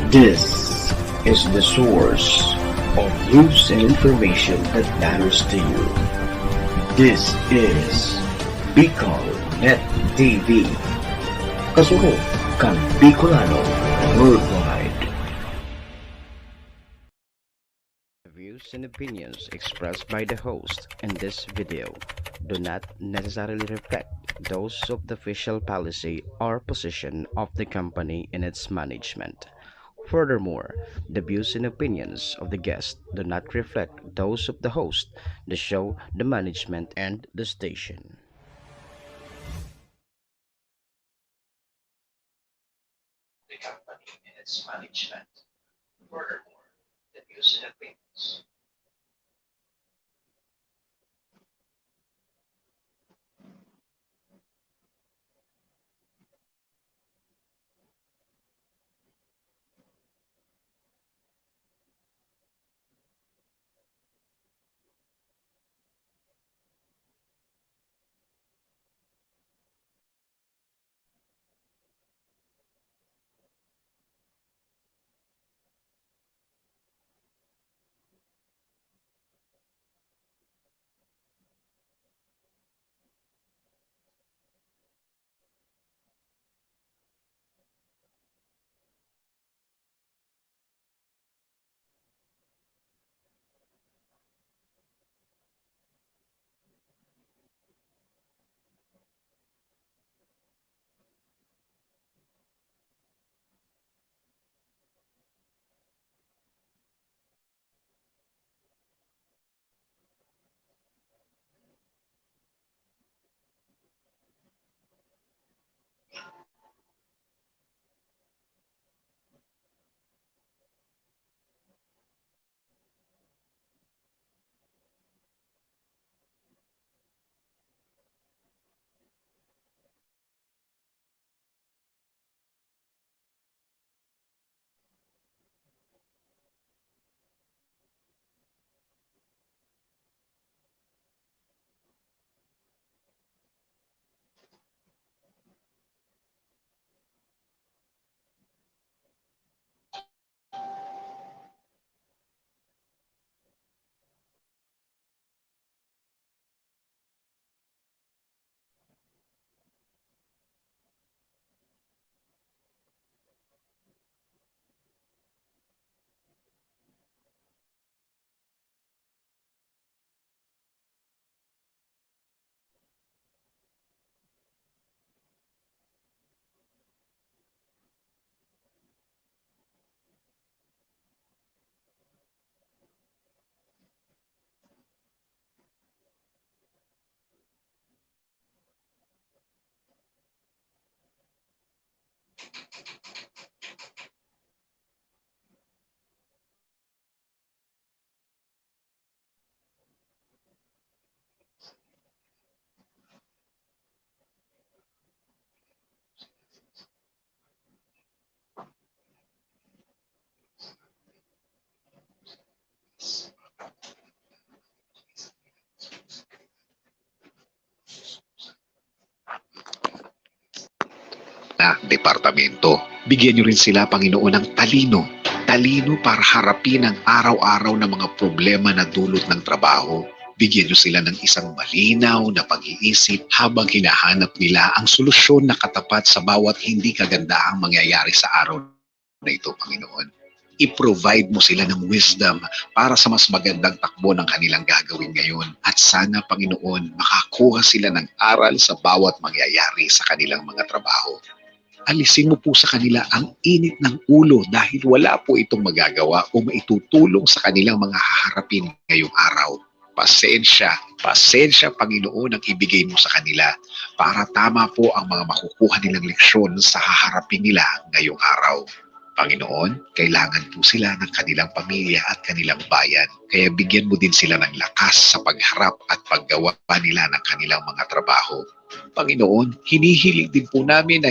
This is the source of news and information that matters to you. This is Bicol Net TV. Kasunod kang Bicolano worldwide. The views and opinions expressed by the host in this video do not necessarily reflect those of the official policy or position of the company and its management. Furthermore, the views and opinions of the guest do not reflect those of the host, the show, the management, and the station. The company and its management. Furthermore, the views and opinions. Na departamento. Bigyan niyo rin sila, Panginoon, ng talino. Talino para harapin ang araw-araw na mga problema na dulot ng trabaho. Bigyan niyo sila ng isang malinaw na pag-iisip habang hinahanap nila ang solusyon na katapat sa bawat hindi kagandaang mangyayari sa araw na ito, Panginoon. I-provide mo sila ng wisdom para sa mas magandang takbo ng kanilang gagawin ngayon. At sana, Panginoon, makakuha sila ng aral sa bawat mangyayari sa kanilang mga trabaho. Alisin mo po sa kanila ang init ng ulo dahil wala po itong magagawa o maitutulong sa kanilang mga haharapin ngayong araw. Pasensya, Panginoon, ang ibigay mo sa kanila para tama po ang mga makukuha nilang leksyon sa haharapin nila ngayong araw. Panginoon, kailangan po sila ng kanilang pamilya at kanilang bayan. Kaya bigyan mo din sila ng lakas sa pagharap at paggawa nila ng kanilang mga trabaho. Panginoon, hinihiling din po namin na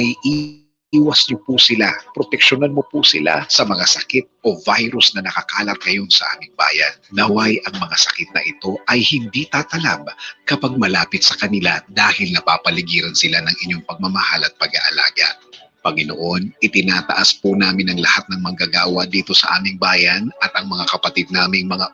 iwas niyo po sila, proteksyonan mo po sila sa mga sakit o virus na nakakalat ngayon sa aming bayan. Naway ang mga sakit na ito ay hindi tatalab kapag malapit sa kanila dahil napapaligiran sila ng inyong pagmamahal at pag-aalaga. Panginoon, itinataas po namin ang lahat ng manggagawa dito sa aming bayan at ang mga kapatid naming mga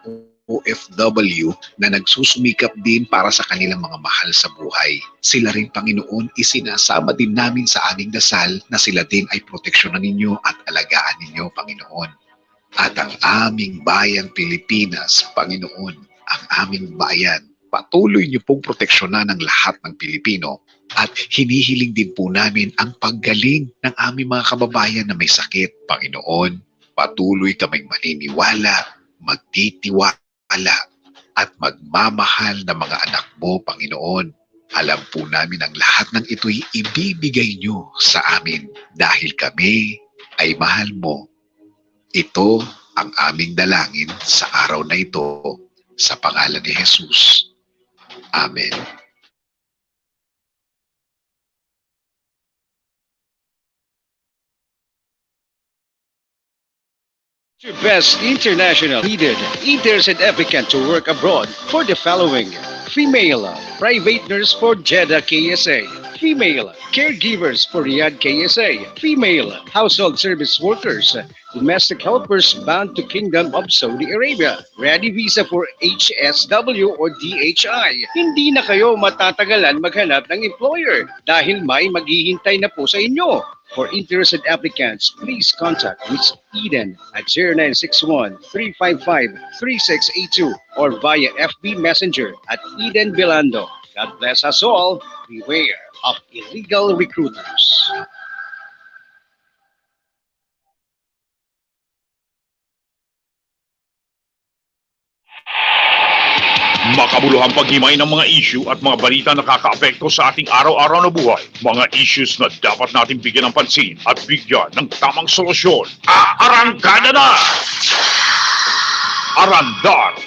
OFW na nagsusumikap din para sa kanilang mga mahal sa buhay. Sila rin, Panginoon, isinasama din namin sa aming dasal na sila din ay proteksyonan ninyo at alagaan ninyo, Panginoon. At ang aming bayan Pilipinas, Panginoon, ang aming bayan, patuloy niyo pong proteksyonan ang lahat ng Pilipino. At hinihiling din po namin ang paggaling ng aming mga kababayan na may sakit, Panginoon. Patuloy kaming maniniwala, magtitiwala, at magmamahal ng mga anak mo, Panginoon. Alam po namin ang lahat ng ito'y ibibigay niyo sa amin dahil kami ay mahal mo. Ito ang aming dalangin sa araw na ito sa pangalan ni Jesus. Amen. Your best international needed leaders and applicant to work abroad for the following: female private nurse for Jeddah KSA, female caregivers for Riyadh KSA, female household service workers, domestic helpers bound to Kingdom of Saudi Arabia, ready visa for HSW or DHI. Hindi na kayo matatagalan maghanap ng employer dahil may maghihintay na po sa inyo. For interested applicants, please contact Ms. Eden at 0961-355-3682 or via FB Messenger at Eden Bilando. God bless us all. Beware of illegal recruiters. Makabuluhang paghimay ng mga issue at mga balita na nakakaapekto sa ating araw-araw na buhay. Mga issues na dapat natin bigyan ng pansin at bigyan ng tamang solusyon. Aarangkada na! Arandar!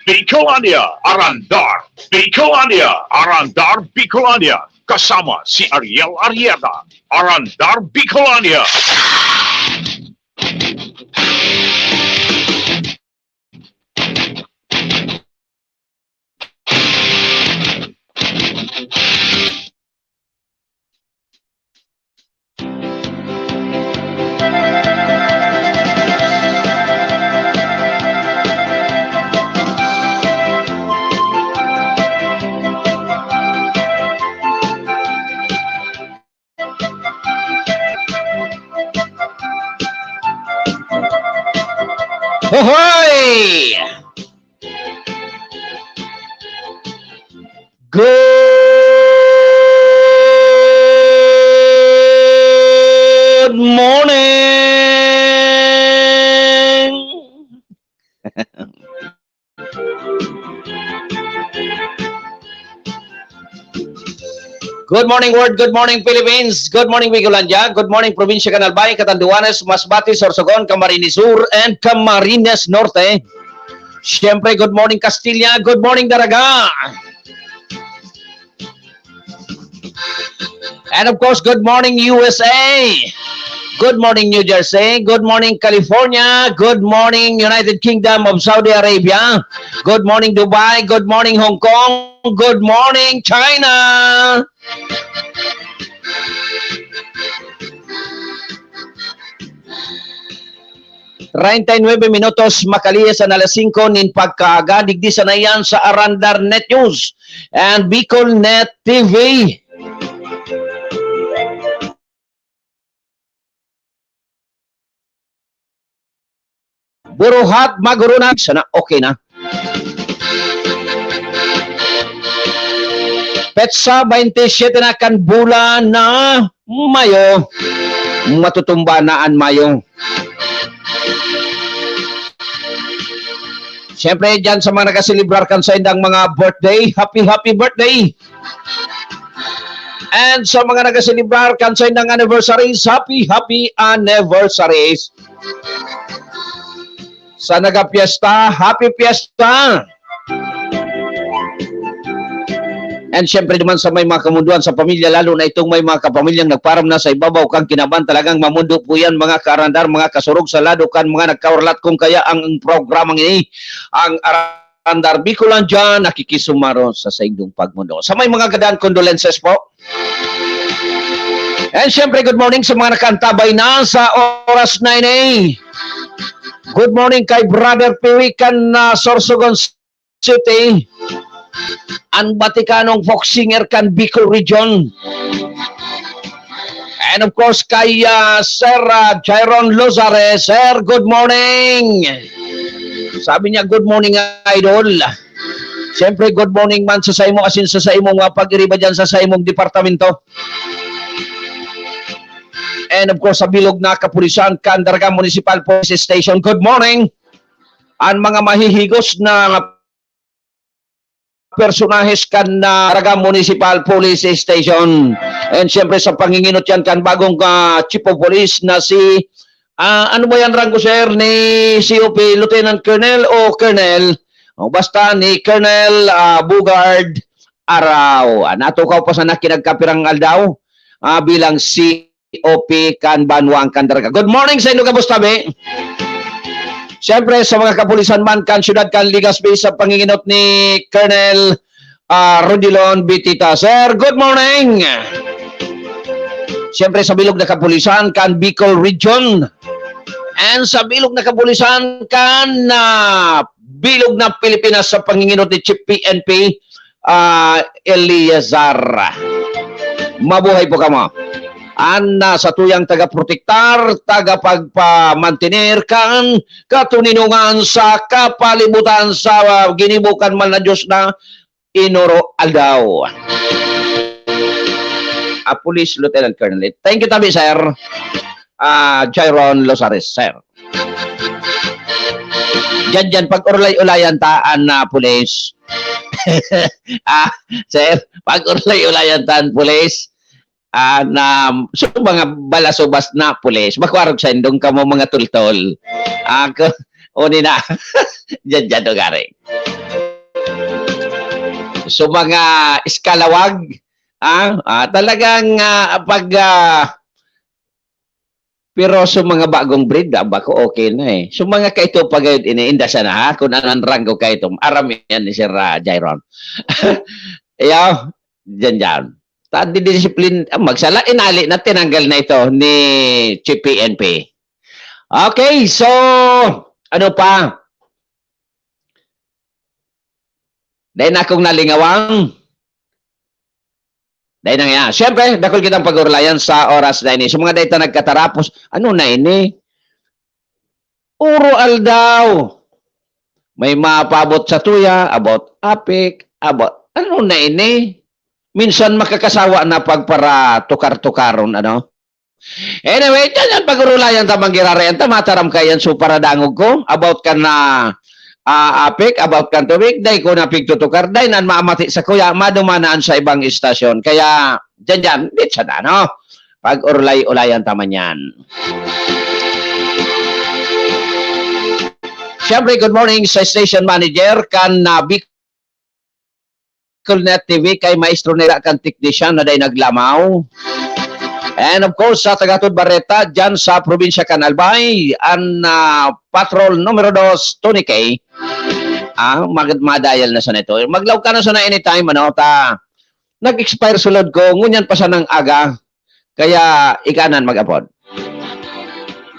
Bicolania! Arandar! Bicolania! Arandar Bicolania! Kasama si Ariel Arrieta. Arandar Bicolania! Hoy! Good morning! Good morning world, good morning Philippines, good morning Bicolandia, good morning Provincia Canalbay, Catanduanes, Masbate, Sorsogon, Camarines Sur, and Camarines Norte. Siyempre, good morning Castilla, good morning Daraga. And of course, good morning USA. Good morning New Jersey, good morning California, good morning United Kingdom of Saudi Arabia, good morning Dubai, good morning Hong Kong, good morning China. minutos makalies na alas 5 nin pagkaaga digdi sa nayan sa Arandar Net News and Bicol Net TV. Buruhat magurunag sana okay na. Petsa 27 na kan bulan na Mayo. Matutumba naan Mayo. Siyempre dyan sa mga nakasilibrar kan sa indang mga birthday, happy birthday. And sa mga nakasilibrar kan sa indang anniversaries, happy anniversaries. Sa nagapiesta, happy fiesta. And syempre naman sa may mga kamunduan sa pamilya, lalo na itong may mga kapamilyang nagparam na sa ibabaw kang kinaban, talagang mamundo po yan mga kaarandar, mga kasurog sa lado kan, mga nagkaurlat kung kaya ang programang ini, ang Arandar Bicolandia, nakikisumaro sa saindong pagmundo. Sa may mga gadaan condolences po. And syempre, good morning sa mga nakantabay na sa oras 9 Good morning kay Brother Piwikan na Sorsogon City. Ang Batikanong folk singer kan Bicol Region. And of course, kay Sir Jairon Lozares. Sir, good morning. Sabi niya, good morning, idol. Siyempre, good morning man sa imo asin sa imong pag-iriba dyan sa imong departamento. And of course, sa bilog na kapulisan, Candaraga Municipal Police Station. Good morning. Ang mga mahihigos na personahes kan Candaraga Municipal Police Station. And siyempre sa panginginot yan kan bagong Chief of Police na si ano ba yan rango sir ni COP Lieutenant Colonel o Colonel o basta ni Colonel Bugard Araw. Natukaw pa sa nakinagkapirang aldaw bilang COP kan Banwang Candaraga. Good morning sa inyo kabustabi. Siyempre sa mga kapulisan man kan syudad kan Legazpi sa panginginot ni Colonel Rodilon Bitita. Sir, good morning. Siyempre sa bilog na kapulisan kan Bicol Region. And sa bilog na kapulisan kan bilog na Pilipinas sa panginginot ni Chief PNP Eliazar. Mabuhay po kamo. Sa tuyang taga-protektar, taga-pagpamantinir kan katuninungan sa kapalibutan sa ginibukan man na Diyos na Inoro Aldaw. Police Lieutenant Colonel. Thank you tabi, sir. Jairon Lozares, sir. Diyan, pag-urlay-ulayan taan na police. Sir, pag-urlay-ulayan taan police. So mga balasubas na pulis makwarog sa indong kamo mga tultol uni na dyan to gari so mga iskalawag talagang pag pero so mga bagong breed bako okay na so mga kaito pag iniinda siya na kung anong ranggo kaito aram yan ni Sir Jairon yaw dyan di disiplin magsala inali na tinanggal na ito ni Chief PNP. Okay, so ano pa? Dahil na akong nalingawang. Dahil na nga. Siyempre, dakol kitang pag-urlayan sa oras na ini. So mga dahil nagkatarapos, ano na ini? Uro aldaw. May mapabot sa tuya, about apik, about ano na ini? Minsan makakasawa na pagpara tukar-tukaron, ano? Anyway, yan pag-urulayan tamang girarayan, tamataram kayan so para dangog ko, about ka na apik, about kan tubig, day ko na pigtutukar, day nan maamati sa kuya, madumanaan sa ibang istasyon. Kaya, dyan, bitsa na, no? Pag-urulay-ulayan taman yan. Siyempre, good morning sa station manager, kan Net TV kay maestro nila kan technician na day naglamaw. And of course sa Tagatod Barreta dyan sa probinsya kan Albay ang patrol numero 2 Tony K madayal na sa nito. Maglaw ka na sa na anytime ano nag-expire sulod ko ngunyan pa sa ng aga kaya ikanan mag-upload.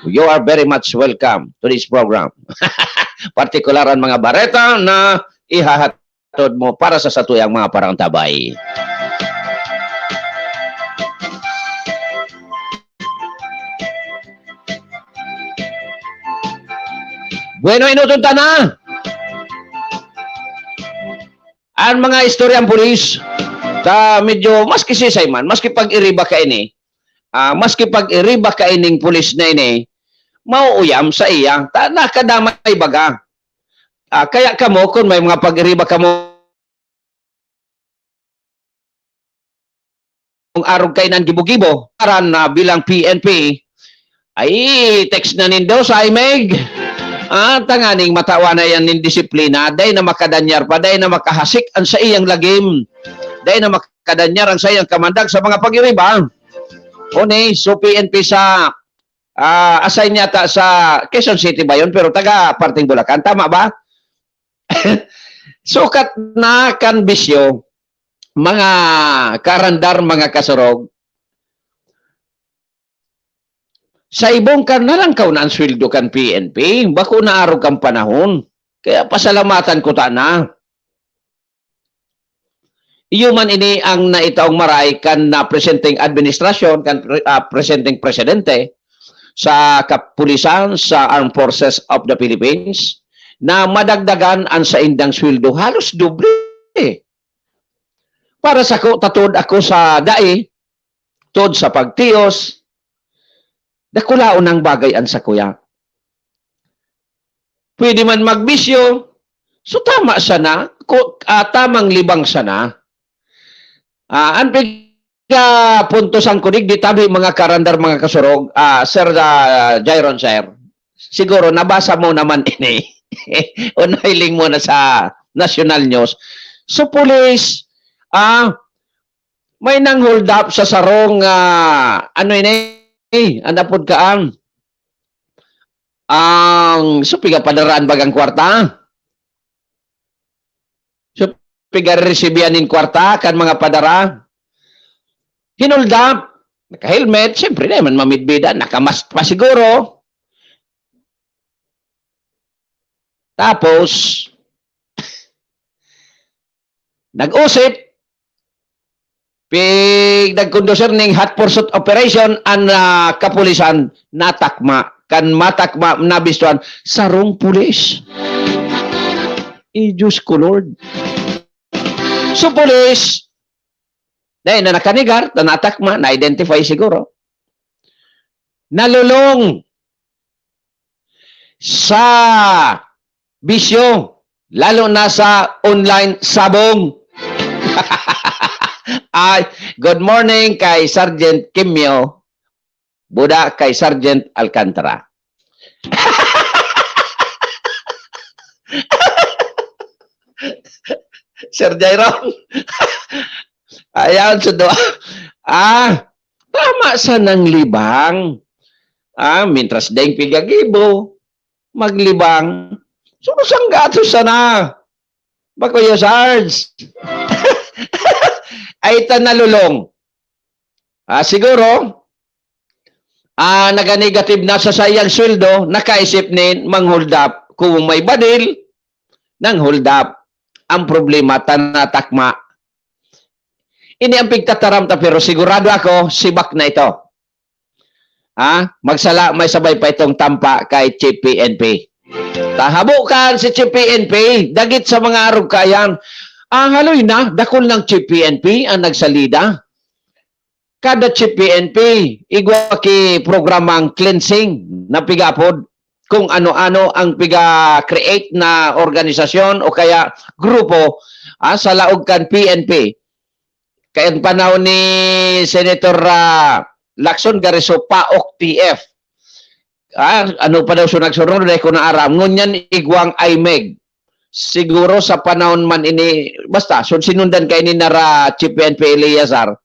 You are very much welcome to this program. Partikular mga Barreta na ihahat mo para sa satuyang mga parang tabay. Bueno, inutunta na. Ang mga istoryang pulis, medyo, maski sisay man, maski pag-iriba ka ini, maski pag-iriba ka ining pulis na ini, mauuyam sa iya, nakadamay baga. Kaya kamo, kung may mga pag-iriba kamo kung arog kay ng gibo-gibo, karan na bilang PNP, ay text na nindo sa IMEG. Tanganing matawa na yan ng disiplina, day na makadanyar pa, day na makahasik ang sa iyang lagim, day na makadanyar ang sa iyang kamandag sa mga pag-iriba. So PNP sa assign yata sa Quezon City ba yun? Pero taga parting Bulacan. Tama ba? Sukat na kan bisyo, mga karandar, mga kasurog, Sa ibong ka na lang kaw na ang sweldo kan PNP. Bako na araw kang panahon. Kaya pasalamatan ko ta na. Iyo man ini ang naitaong maray kan na presenting administrasyon, kan presenting presidente sa kapulisan, sa Armed Forces of the Philippines, na madagdagan ang sa indang sweldo halos doble. Para sa ko, tatod ako sa dai, tod sa pagtiyos, dakulaon ang bagay ang sa kuya. Pwede man magbisyo, so tama sana, tamang libang sana. Ang puntosan ko di tabi mga karandar, mga kasurog, Sir Jairon, sir, siguro nabasa mo naman ini, unhiling mo na sa national news. So police, may nang hold up sa sarong, ano ini, anapod ka ang supiga padaraan bagang kwarta. Pigar-resibianin kwarta kan mga padara. Hinold up, naka-helmet, siyempre naman mamidbida, nakamask pa siguro. Tapos, nag-usip, nag-conducer ng hot pursuit operation ang kapulisan natakma, kan matakma nabistuan, sarong pulis. Diyos ko Lord. So police, dahil na nakanigar, na natakma, na-identify siguro, nalulong sa bisyo, lalo na sa online sabong. Good morning kay Sergeant Kimio, buda kay Sergeant Alcantara. Sir Jairon. Ayan, sudo. Tama sa nang libang. Mintras deng pigagibo, maglibang. Surusang gato sana. Bako yo, Sarge. Ay nalulong. Siguro, naga-negative na sa sayang sweldo, nakaisip ni mang-hold up. Kung may badil, nang hold up. Ang problema, tanatakma. Ini ang pigtataramta, pero sigurado ako, sibak na ito. Magsala, may sabay pa itong tampa kay Chief PNP. Tahabukan si Chief PNP, dagit sa mga arog kayan. Haloy na, dakol ng Chief PNP ang nagsalida. Kada Chief PNP, igwa ki programang cleansing na pigapod. Kung ano-ano ang piga-create na organisasyon o kaya grupo sa laog kan PNP. Kaya panahon ni Senator Lacson Gariso, PAOK TF. Ano pa daw sunag-sunod na ko na aram. Ngunyan igwang IMEG. Siguro sa panahon man ini, basta, sinundan kay ni Nara Chief PNP Eliazar,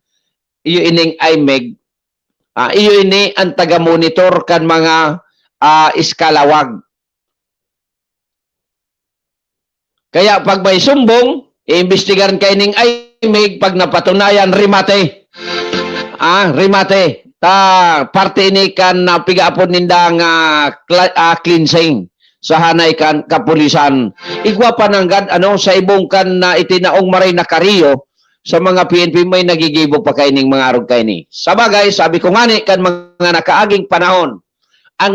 iyo ining IMEG, iyo ini ang taga-monitor kan mga iskalawag. Kaya pag may sumbong, iimbestigaran kayo ng IMEG, pag napatunayan, rimate. Rimate. Parte ini kan pigaapon nindang cleansing sa hanay kan kapulisan. Igwa pa nanggad, sa ibong kan itinaong maray na kariyo, sa mga PNP may nagigibo pa kayo ng mga arog kayo ni. Sabagay, sabi ko nga ni, kan mga nakaaging panahon, ang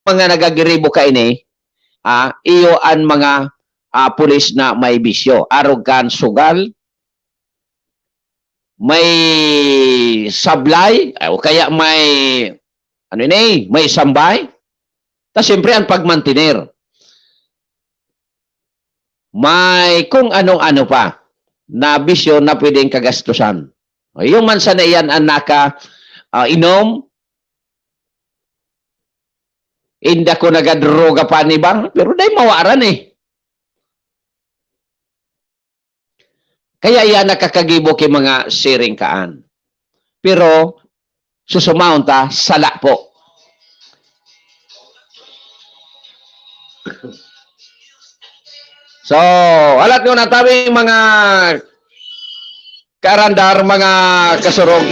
mga nagagiribo ka ini, iyo ang mga pulis na may bisyo. Arogan sugal, may sablay, o kaya may, may sambay. Ta siyempre ang pagmantiner. May kung anong-ano pa na bisyo na pwedeng kagastusan. Yung mansa na iyan ang inom, inda ko nagadroga pa ni bang, pero dahil mawaran eh. Kaya yan nakakagibo kay mga siring kaan. Pero, susumaon ta, sala po. So, alat nyo na tabi mga karandar, mga kasurog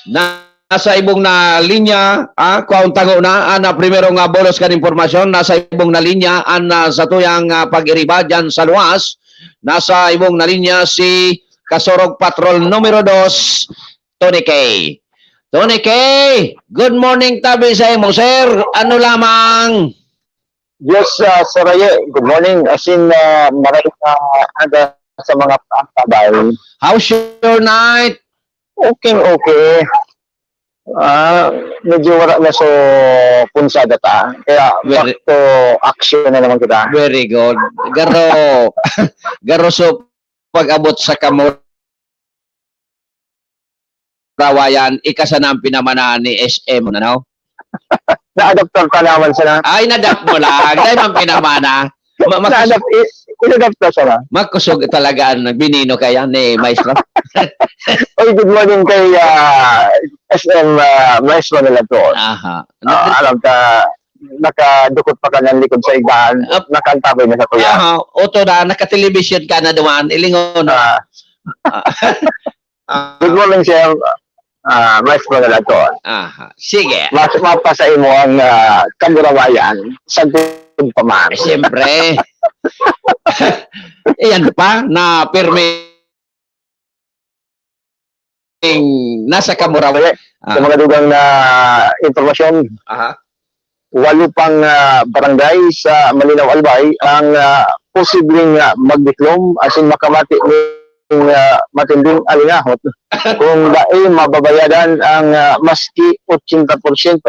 na nasa ibong na linya, kuwaon tango na, na primero nga bolos kan impormasyon, nasa ibong na linya, sa tuyang pag-iriba dyan sa luwas, nasa ibong na linya si Kasorog Patrol numero 2, Tony K. Tony K, good morning tabi sa imo, sir. Ano lamang? Yes, Sir Raye, good morning. As in, maraming aga sa mga tabay. How's your night? Okay. Medyo wala na so punsada ta. Kaya back to action na naman kita. Very good. Garo so pag-abot sa Kamurawayan, ikasana ang pinamana ni SM, ano? Na-adapter pa naman siya na. Ay, nadap mo lang. Dahil man pinamana. In-adapter siya na. Magkusog talaga ang binino kaya ni Maestro. Oy, good morning kay SM Maestro nila to. Aha. Alam ka, nakadukot pa ka ng likod sa igdaan. Nakantabay na sa tuya. Aha. Oto na, naka-television ka na duman. Ilingon. Good morning, sir. Maestro nila to. Aha. Sige. Mas mapasay mo ang Kamurawayan sa tubig pa man. Siyempre. Iyan pa, na pirme nasa Kamurawayan. Sa mga dugang na informasyon, Aha. 8 pang barangay sa Malinaw Albay ang posibleng magdiklom as in makamati ng matinding alingahot kung dahil mababayadan ang maski 80%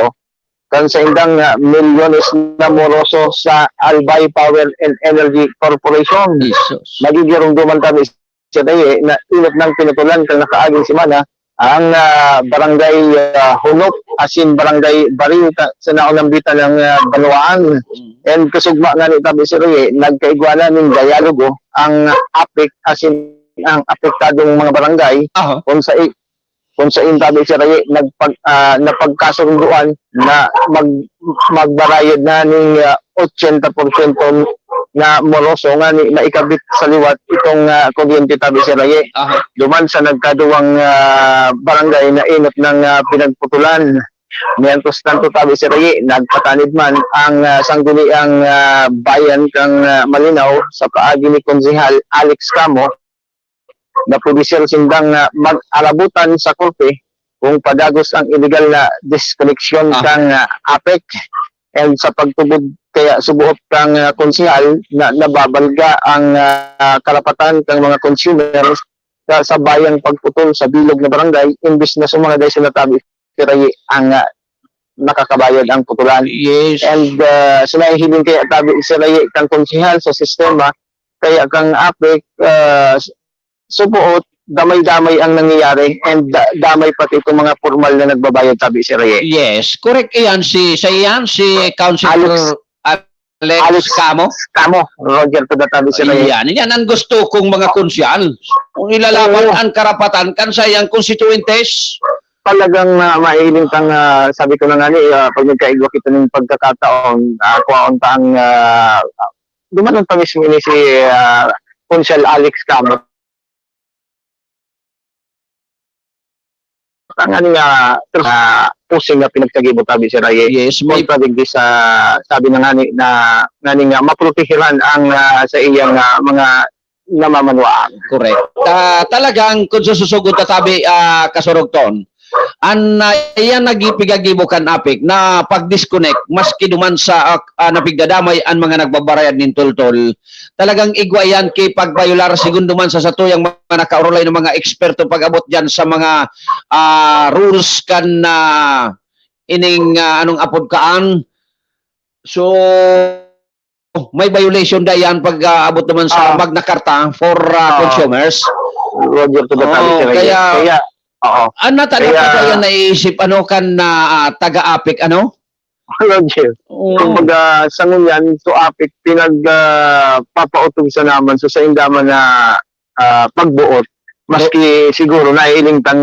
kan sa indang milyones na moroso sa Albay Power and Energy Corporation. Jesus. Magigirong duman kami sa daye na inot ng pinutulan kang nakaaging simana ang barangay Hunok asin barangay Bariw sa naunang bita ng Banuaan. And kasugma nga ni Tabi Siroye, nagkaigwana ng dialogo ang APIC asin ang apektadong mga barangay kung sa Tabi Siroye napagkasunduan na magbarayad na ng 80% na moroso nga ni maikabit sa liwat itong kuryente Tabi Siroye. Duman sa nagkaduwang barangay na inot ng pinagputulan. Miyantos tanto Tabi Siroye, nagpatanid man ang sangguniang bayan kang Malinaw sa paagi ni Konsehal Alex Camo na producer sindang mag-arabutan sa korte kung padagos ang illegal na disconnection kang APEC and sa pagtubod kaya subuot kang konsehal na nababalga ang karapatan kang mga consumers sa bayang pagputol sa bilog na barangay imbis na sumangaday sila Tabi Siroye ang nakakabayad ang putulan. Yes. And sinahihiling kaya Tabi Siroye kang konsehal sa sistema kaya kang APEC subuot, damay-damay ang nangyayari and damay pati itong mga formal na nagbabayad Tabi Siroye. Yes, correct iyan si Councilor Alex Camo. Roger to the Tabi Siroye. Yan ang gusto kong mga konsyal. Kung ilalaban ang karapatan kan sa iyang constituentes. Talagang mailing kang sabi ko na nga ni pag nagkaigwa kita ng pagkakataon kuwaon tang dumanon pa mismo ni si Consul Alex Camo. Ang nga pusing na pinagtagibo Tabi Siroye. Yes, May padigdi sa sabi na nga maprotehiran ang sa iyang mga namamanwaan. correct. Talagang kung sususugot na Tabi Kasorogton, iyan nagipigagibo kan APIC na pag-disconnect maski duman sa napigdadamay ang mga nagbabarayad nin toltol. Talagang igwayan kay pagbayular segundo man sa satuyang mga nakaurolay ng mga eksperto pag-abot diyan sa mga rules kan ining anong apod kaan. So may violation dayan pag abot naman sa Magna Carta for consumers. Roger to the Tabi Siroye. Kaya talaga yan naisip kan na taga-APIC Roger. Kumbaga sa ngunyan to APIC pinagpapautog sa naman so sa indaman na pagbuot maski siguro naiiling tang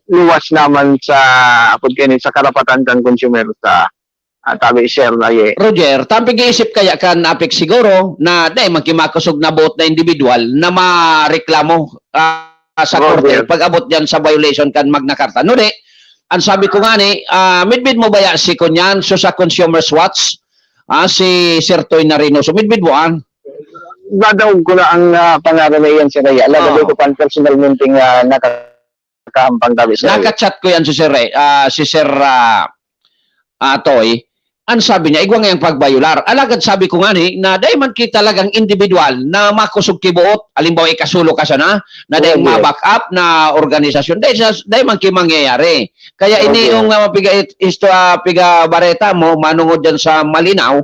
luwas naman sa sa karapatan kan consumer sa Tabi Siroye. Roger, tampig isip kaya kan APIC siguro na dahil magkimakusog na buot na individual na mareklamo sa korte pag abot diyan sa violation kan Magna Carta. No, ang sabi ko nga ni, midbid mo ba ya si Kunyan, so sa Consumer Watch, si Sir Toy Narino, so midbid mo Dadawag ko na ang pangalan na iyan si Raya. Lagay ko pan personal minting nakakahampang tabi sa Raya. Naka-chat ko yan si Sir Toy. Ang sabi niya, igwa ngayang pagbayular. Alagad sabi ko nga ni, na dahil man kita talagang individual na makusog kibuot, alimbawa ikasulo ka sana, na dahil ma-back up na organisasyon, dahil man mangyayari. Kaya ini yung piga bareta mo, manungod dyan sa malinaw,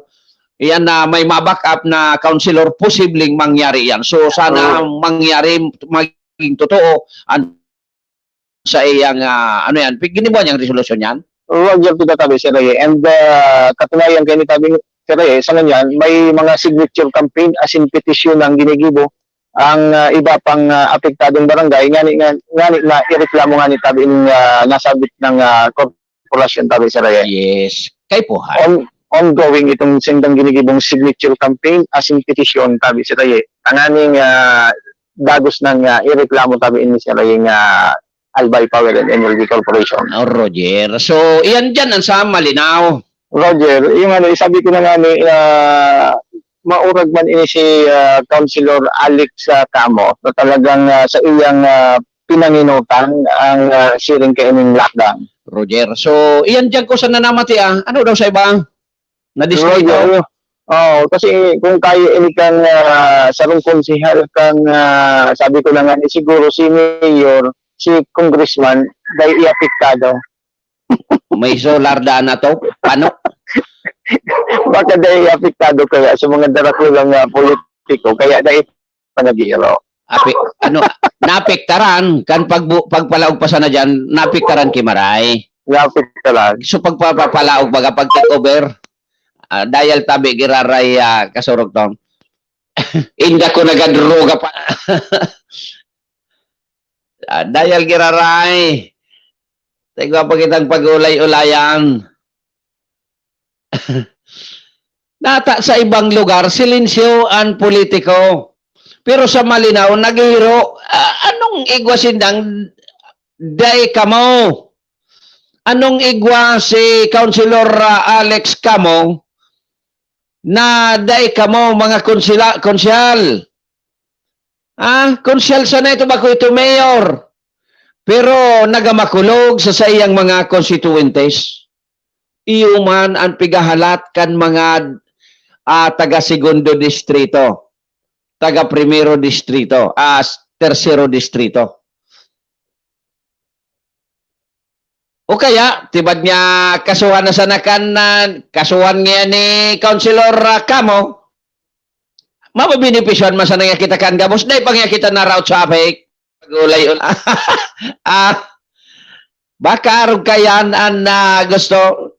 yan na may ma-back up na counselor, posibleng mangyari yan. So sana mangyari, maging totoo, sa iyang, ano yan, ginibuan niyang resolusyon yan? Roger to tabi si Raya. And katunayan kayo ni tabi si Raya, sa ganyan, may mga signature campaign as in petition ang ginigibo ang iba pang apektadong barangay ngani na ireklamo nga ni tabi nasabit ng korporasyon tabi si Raya. Yes. Kay po Ongoing itong sindang ginigibong signature campaign as in petition tabi si Raya. Ang aning dagos ng ireklamo tabi ni si Raya nga Albay Power and Energy Corporation. Roger. So, iyan dyan ang sa malinaw. Roger, yung sabi ko na nga ni, maurag man ini si Councilor Alex Camo na talagang sa iyang pinanginutan ang siring kaining lockdown. Roger. So, iyan dyan ko sa nanamati Ano daw sa ibang? Na-distrito? Kasi kung kaya ini kang sarong konsihal kang sabi ko na nga ni siguro si Mayor, si Congressman, dahil iapiktado. May solar daan na to? Paano? Baka dahil iapiktado kaya sa mga darakulang politiko, kaya dahil panagiro. Napiktaran, kan pagpalaog pa sana dyan, napiktaran kimaray. Napiktaran. So pagpapalaog baga pag take over, dahil tabi giraray kasurog tong. Inda ko nagadroga pa. Dahil giraray. Tigwa pa kitang pag-ulay-ulayan. Nata sa ibang lugar, silensyo ang politiko. Pero sa malinaw, naghihiro, anong igwa sindang day kamo? Anong igwa si Councilor Alex Camo na day kamo mga konsyal? Konsyal sana ito ba ko ito mayor? Pero nagamakulog sa iyang mga constituentes. Iuman ang pigahalat kan mga taga-segundo distrito, taga-primero distrito, tercero distrito. O kaya, tibad niya kasuhan na sana kasuhan niya ni Councilor Camo, mababinipisyon masana nga kita kan gamos dahil pang kita na route traffic gulay baka arog kayan ang gusto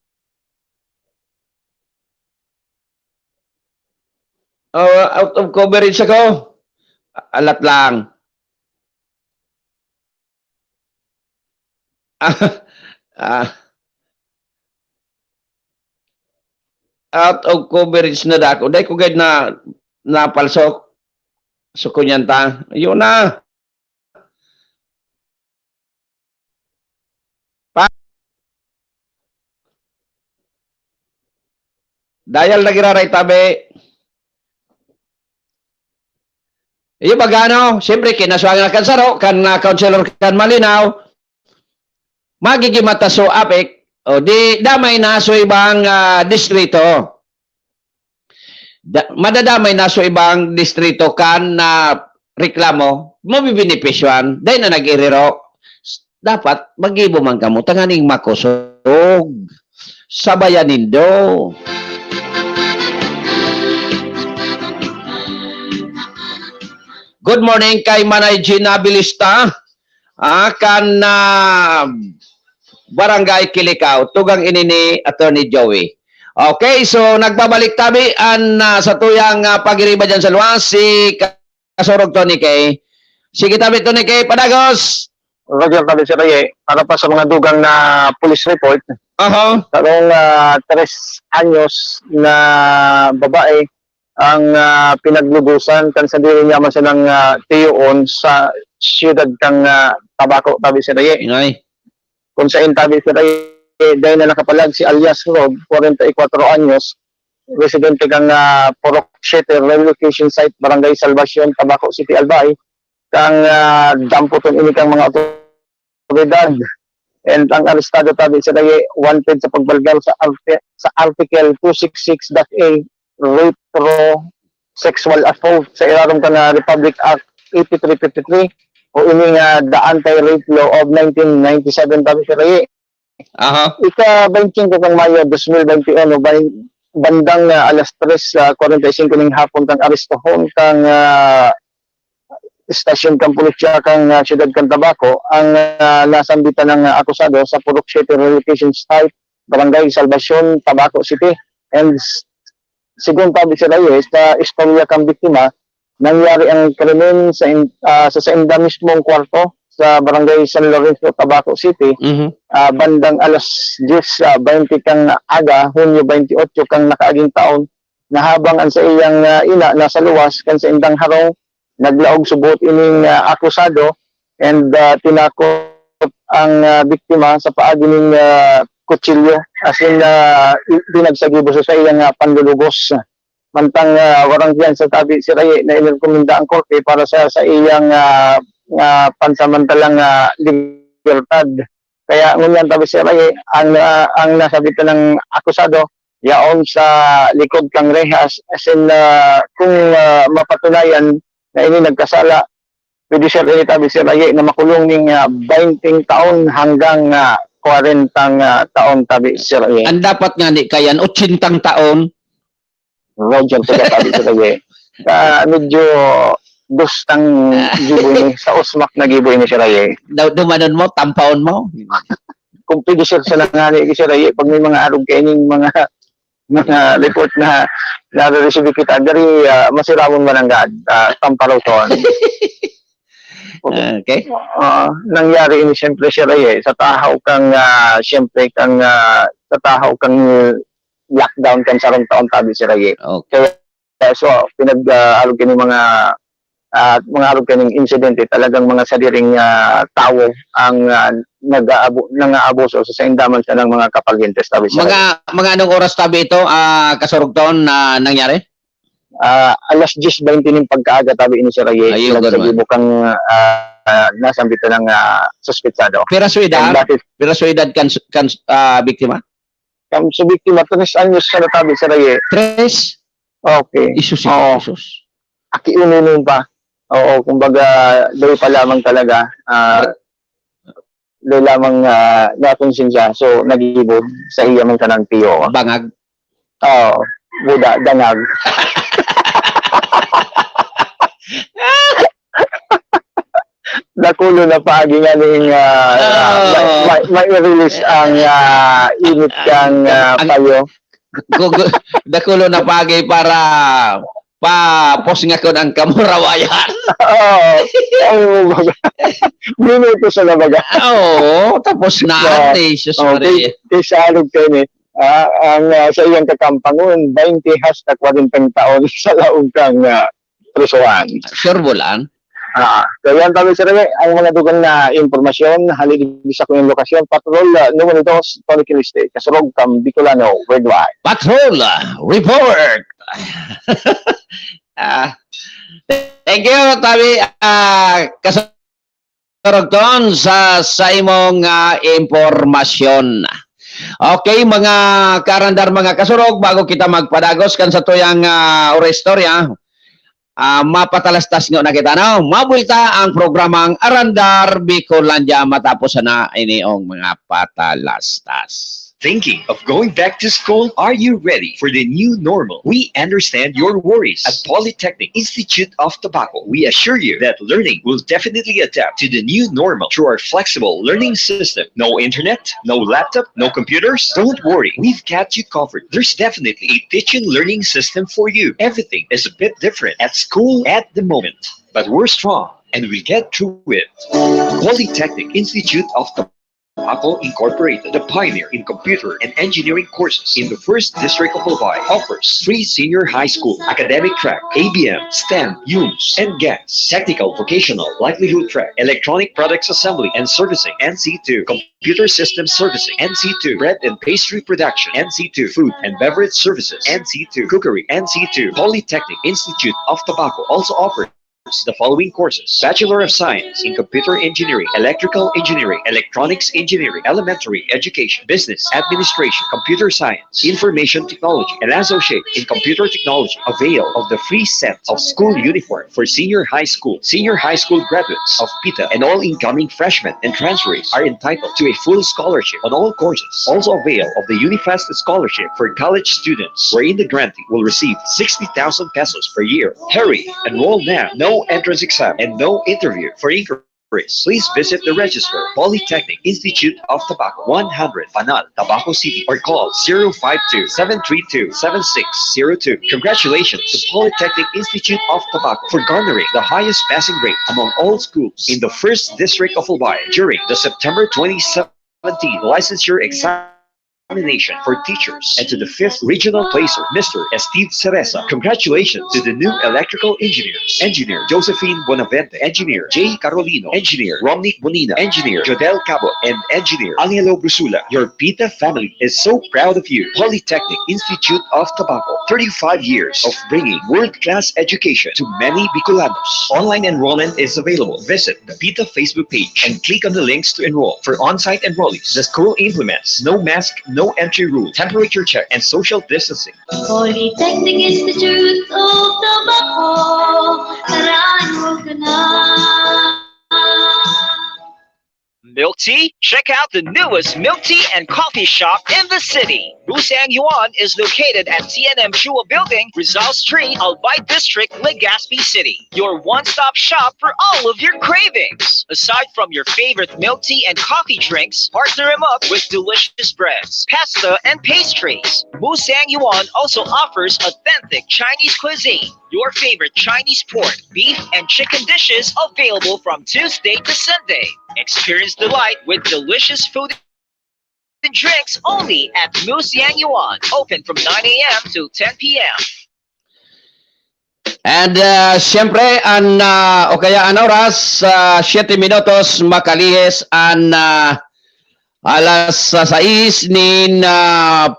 out of coverage ako alat lang out of coverage na dako dahil ko guide na napalsok so kunyanta yun na dahil nagiraray tabi iyo bagano siyempre kinaswang na kansaro kan councilor kan malinaw magigimata so apik o di damay na so ibang distrito madadamay na so ibang distrito kan na reklamo, mabibinipisyon, dahil na nag-iriro, dapat mag-ibo man kamo, tanganing makusog, sabayanin do. Good morning kay Manay Ginabilista, kan Barangay Kilikaw, tugang inini Attorney Joey. Okay, so nagbabalik tabi sa tuyang pagiriba dyan sa luwas, si Kasurog Tony Kay. Sige tabi Tony Kay, padagos. Roger tabi si Reye, para pa sa mga dugang na police report, tarong 3 anyos na babae ang pinaglubusan kan sa diri niya man silang tiyoon sa siyudad kang Tabaco tabi si Reye. Inay. kung saan tabi sila dahil na nakapalag si alias Rob, 44 anyos, residente kang Purok 7 relocation site, Barangay Salvacion, Tabaco City, Albay, kang damputon ini kang mga otoridad. And ang arestado tabi sila wanted sa pagbalgar sa Article 266-A retro-sexual assault sa ilarong ka na Republic Act 8353 o ini nga the Anti-Rape Law of 1997 tabi sila Aha. Ika-25 kang Mayo 2021 bandang alas 3:45 ng hapon kang arestohon kang istasyon kang pulisya kang siyudad kang Tabaco ang nasambitan ng akusado sa Purok 7 relocation site, Barangay Salvacion, Tabaco City. And sigun tabi sila sa istorya kang biktima, nangyari ang krimen sa inda mismong kwarto sa Barangay San Lorenzo, Tabaco City. Bandang alas 10:20 kang aga, Hunyo 28 kang nakaaging taon, na habang ang sa iyang ina nasa luwas kan sa indang harong, naglaog subot ining akusado and tinakot ang biktima sa paagi ning kutsilyo as in dinagsagibo sa iyang panlulugos. Mantang warang diyan sa tabi si Raye na inirekomenda ang korte para sa iyang pansamantalang libertad. Kaya ngunyan tabi si Raye ang nasabitan ng akusado yaon sa likod kang rehas as in kung mapatunayan na ini nagkasala, pwede siya rin tabi si Raye na makulong ning 20 taon hanggang 40 taon tabi si Raye. Ang dapat nga ni kayan 80 taon. Roger ko tabi si Raye. Medyo gustang gibo ni sa usmak na gibo ni si Raye. Dumanon mo, tampaon mo. Kung pwede siya sa langani si Raye, pag may mga arog kaining mga report na nare-receive kita dari masiramon mananggad tamparoton. Okay. Nangyari ini siyempre si Raye sa tahaw kang siyempre kang sa tahaw kang lockdown kan sarong taon tabi si Raye. Okay. So pinag-arog kini mga arog kining insidente talagang mga sadiring tao ang nang-aabuso sa indaman sa ng mga kapalgentes tabi sa mga anong oras tabi ito kasurugton na nangyari? Alas 10:20 ng pagkaaga tabi ini si Raye nagsagibo kang nasambitan ng suspetsado. Pero sa edad kan biktima? Kam sa biktima 3 anyos sa tabi si Raye. 3? Okay. Isus. Aki-ununin pa. Oo, kumbaga doy pa lamang talaga. Doy lamang nakonsensya. So, nagibod sa iya man kanang tiyo. Bangag? Oo, buda, dangag. Nakulo na paagi nga ning may release ang init kang payo. Dakulo na pagi para pa-post nga ko ng kamurawayan. Oo. Minuto sa labaga. Oo, tapos na. Jesus Maria. Isalog kayo ni. Ang sa iyang kakampangon, 20 hasta 40 taon sa laong kang presohan. Sure bulan? Kaya yan tabi sa Raye, ang mga dugang na informasyon, haligi sa kong lokasyon, Patrol Número 2, Tony Kiliste, Kasurog, Bicolano, Worldwide. Patrol Report! Thank you, tabi Kasurog sa imong informasyon. Okay, mga karandar, mga kasurog, bago kita magpadagos kan sa tuyang orestorya, mapatalastas nga na kita, no? Mabulta ang programang Arandar Bicolandia matapos na iniong mga patalastas. Thinking of going back to school? Are you ready for the new normal? We understand your worries. At Polytechnic Institute of Tabaco, we assure you that learning will definitely adapt to the new normal through our flexible learning system. No internet, no laptop, no computers? Don't worry, we've got you covered. There's definitely a teaching learning system for you. Everything is a bit different at school at the moment, but we're strong and we'll get through it. Polytechnic Institute of Tabaco Tabaco Incorporated, the pioneer in computer and engineering courses in the 1st District of Albay, offers free senior high school, academic track, ABM, STEM, UMS, and GAS, technical, vocational, livelihood track, electronic products assembly and servicing, NC2, computer systems servicing, NC2, bread and pastry production, NC2, food and beverage services, NC2, cookery, NC2, Polytechnic Institute of Tobacco also offers the following courses: Bachelor of Science in Computer Engineering, Electrical Engineering, Electronics Engineering, Elementary Education, Business Administration, Computer Science, Information Technology, and Associate in Computer Technology. Avail of the free set of school uniform for senior high school graduates of PITA, and all incoming freshmen and transferees are entitled to a full scholarship on all courses. Also avail of the Unifast Scholarship for college students, wherein the grantee will receive 60,000 pesos per year. Hurry! Enroll now. No entrance exam and no interview. For inquiries, please visit the registrar, Polytechnic Institute of Tobacco, 100 Panal, Tabaco City, or call 052-732-7602. Congratulations to Polytechnic Institute of Tobacco for garnering the highest passing rate among all schools in the 1st District of Albay during the September 2017 licensure examination for teachers, and to the 5th regional placer, Mr. Steve Cereza. Congratulations to the new electrical engineers: Engineer Josephine Bonavente, Engineer J. Carolino, Engineer Romnick Bonina, Engineer Jodel Cabo, and Engineer Angelo Brusula. Your PITA family is so proud of you. Polytechnic Institute of Tobacco, 35 years of bringing world-class education to many Bicolanos. Online enrollment is available. Visit the PITA Facebook page and click on the links to enroll. For on-site enrollees, the school implements no mask, no entry rule, temperature check, and social distancing. Polytechnic Institute of Tobacco, karaan mo ka na. Milk tea? Check out the newest milk tea and coffee shop in the city. Busang Yuan is located at TNM Chua Building, Rizal Street, Albay District, Legazpi City. Your one-stop shop for all of your cravings. Aside from your favorite milk tea and coffee drinks, partner them up with delicious breads, pasta, and pastries. Busang Yuan also offers authentic Chinese cuisine. Your favorite Chinese pork, beef, and chicken dishes available from Tuesday to Sunday. Experience delight with delicious food and drinks only at Musiang Yuan. Open from 9 a.m. to 10 p.m. And siyempre, o kaya ang oras, 7 minutos makalihis ang alas 6 nin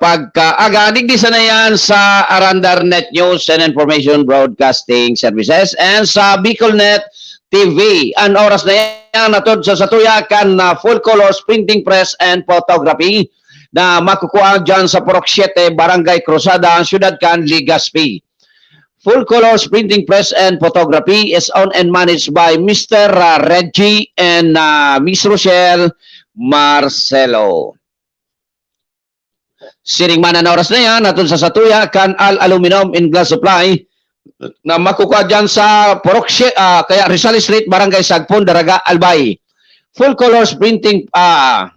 pagkaaga. Digdi na yan sa Arandar Net News and Information Broadcasting Services and sa BicolNet TV. Ang oras na yan natod sa satuyakan na full colors printing press and photography na makukuha dyan sa Purok 7, Barangay Cruzada, Ciudad Can, Legazpi. Full colors printing press and photography is owned and managed by Mr. Reggie and Miss Rochelle Marcelo. Siring man ang oras na yan natod sa satuyakan al aluminum in glass supply na makukuha dyan sa Purok kaya Rizal Street, Barangay Sagpon, Daraga, Albay. Full colors printing Al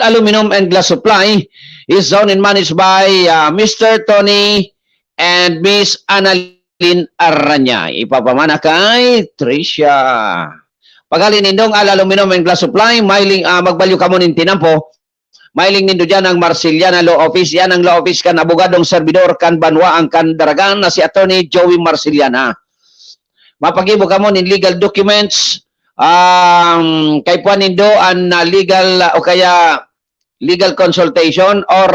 Aluminum and Glass Supply is owned and managed by Mr. Tony and Miss Annalyn Aranya. Ipapamana kay Tricia. Pagalin nindong Al Aluminum and Glass Supply, mailing magbalyo ka mo nin tinampo. Mailing nindo dyan ang Marciliana Law Office. Yan ang law office kan abogadong servidor kan banwa ang kan daragan na si Attorney Joey Marciliana. Mapagibo ka mo nin legal documents. Kay puan nindo ang legal o kaya legal consultation or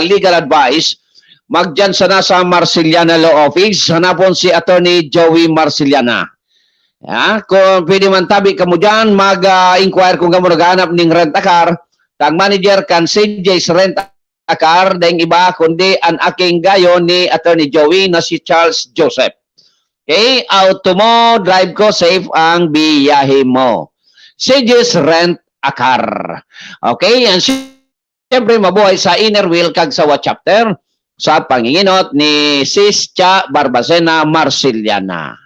legal advice. Magdyan sana sa Marciliana Law Office. Hanapon si Attorney Joey Marciliana. Kung pwede man tabi ka mo dyan, mag-inquire kung ka mo naghahanap ng rent-a-car. Tang manager kan CJ's rent-a-car, dahil iba kundi ang aking gayo ni Attorney Joey na si Charles Joseph. Okay, auto mo, drive ko, safe ang biyahe mo. CJ's rent-a-car. Okay, and siyempre mabuhay sa inner wheel kag sa what chapter sa panginginot ni Sis Cha Barbacena Marciliana.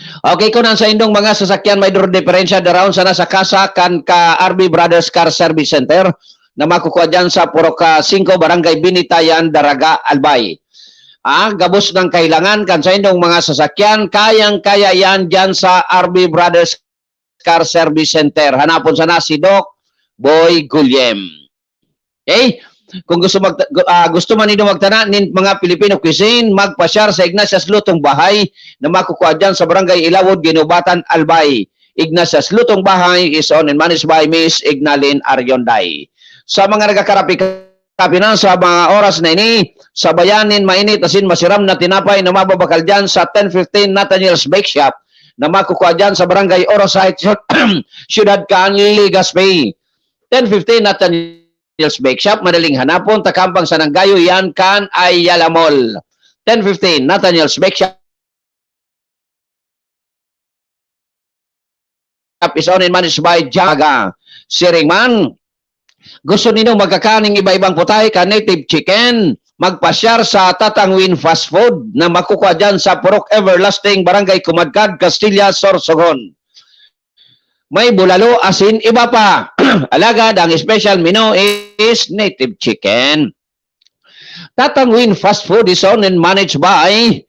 Okay, kung sa indong mga sasakyan may diferensya daroon sana sa kasa kan ka RB Brothers Car Service Center na makukuha dyan sa Purok 5 Barangay Binitayan, Daraga, Albay. Gabos ng kailangan kan sa indong mga sasakyan, kayang-kaya yan dyan sa RB Brothers Car Service Center. Hanapon sana si Doc Boy Gulyem. Okay? Kung gusto man ninyo magtana nin mga Filipino cuisine, magpasyar sa Ignatius Lutong Bahay na makukuha dyan sa Barangay Ilawod, Ginubatan, Albay. Ignatius Lutong Bahay is owned and managed by Miss Ignalin Aryonday. Sa mga nagkakarapi na sa mga oras na ini, sa bayanin, mainit, asin, masiram na tinapay na mababakal dyan sa 1015 Nathaniel's Bake Shop na makukuha dyan sa Barangay Orosite, Ciudad Canli, Legazpi. 1015 Nathaniel's Bake Shop, madaling hanapon, takampang sa Nanggayo, yan kan ay Yalamol. 1015 Nathaniel's Bake Shop is owned and managed by Jaga. Siringman, gusto ninyo magkakaning iba-ibang putay ka native chicken, magpasyar sa Tatangwin Fast Food na makukuha dyan sa Purok Everlasting, Barangay Kumadkad, Castilla, Sorsogon. May bulalo, asin, iba pa. Alagad, ang special menu is native chicken. Tatangwin Fast Food is owned and managed by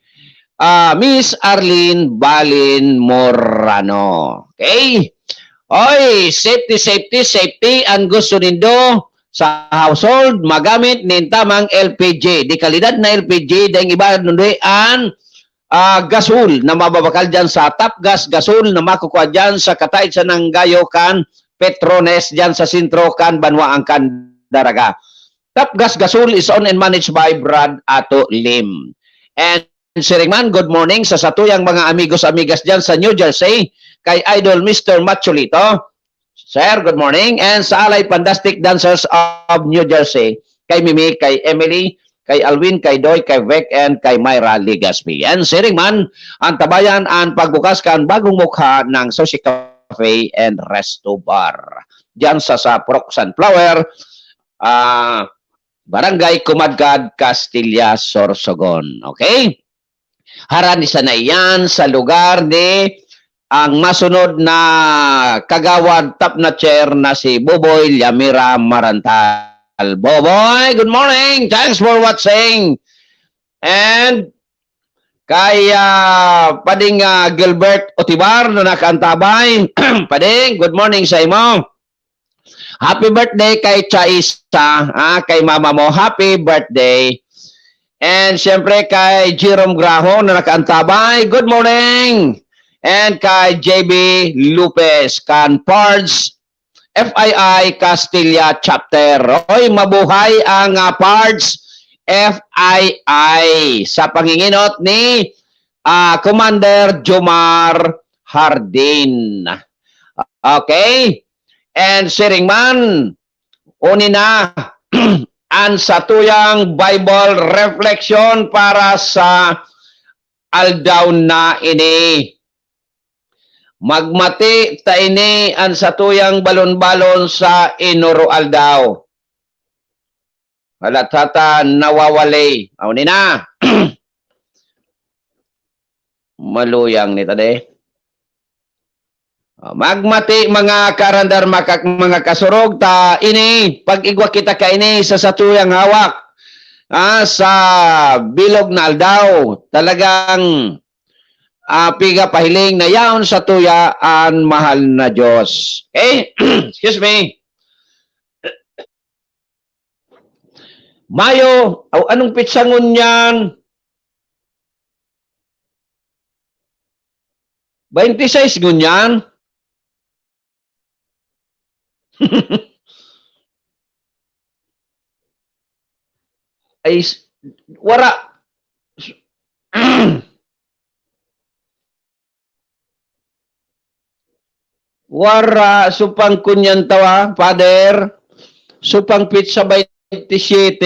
Miss Arlene Balin Morano. Okay? Oy, safety. Ang gusto nindo sa household, magamit nin tamang LPG. Di kalidad na LPG, dahil iba nundoy ang gasol na mababakal dyan sa Top Gas Gasol na makukuha dyan sa Katayt sa Nanggayo kan Petrones dyan sa Sintro kan Banwaang kan Daraga. Top Gas Gasol is owned and managed by Brad Ato Lim. And Siringman, good morning sa satuyang mga amigos-amigas dyan sa New Jersey, kay Idol Mr. Macholito. Sir, good morning. And sa Alay Fantastic Dancers of New Jersey, kay Mimi, kay Emily, kay Alwin, kay Doy, kay Vec, and kay Myra Ligaspi. And Siringman, ang tabayan ang pagbukas kan bagong mukha ng Sushi Cafe and Resto Bar. Diyan sa Purok Sunflower, Barangay Kumadkad, Castilla, Sorsogon. Okay? Haranisa na yan sa lugar ni ang masunod na kagawad top na chair na si Boboy Yamira Marantal. Boboy, good morning. Thanks for watching. And kay Pading Gilbert Otibar na nakaantabay. Pading, good morning sa imo. Happy birthday kay Chaisa, kay mama mo. Happy birthday. And siyempre kay Jerome Graho na nakaantabay. Good morning. And kay JB Lopez, kan Pards FII Castilla Chapter. Oy, mabuhay ang Pards FII sa panginginot ni Commander Jomar Hardin. Okay? And Siringman, uni na ang satuyang Bible reflection para sa aldaw na ini. Magmati ta ini ang satuyang balon-balon sa inuro aldaw. Halatata nawawali. Aw ni na. Maluyang ni tade. Magmati mga karandar mga kasurog ta ini pag-igwa kita ka ini sa satuyang hawak sa bilog na aldaw. Talagang piga pahiling na yaon sa tuya ang mahal na Diyos. Okay? Excuse me. Mayo, anong pitsangon yan? 26 ngunyan? Ay, wara. Wara, supang kunyan tawa, Father. Supang pizza 27.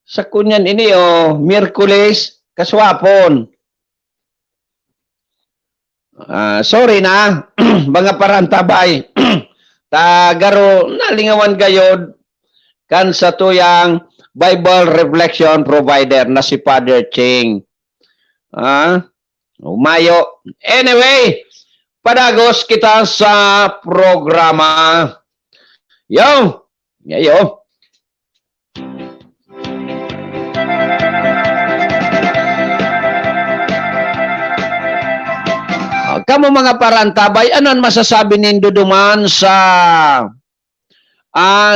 Sa kunyan ini, Miyerkules, kaswapon. Sorry na, mga parantabay. Tagaro, nalingawan gayod kan sa tuyang Bible Reflection Provider na si Father Ching. Umayo. Anyway, padagos kita sa programa. Yo! Yo! kamo mga parantabay, ano ang masasabi nindo duman sa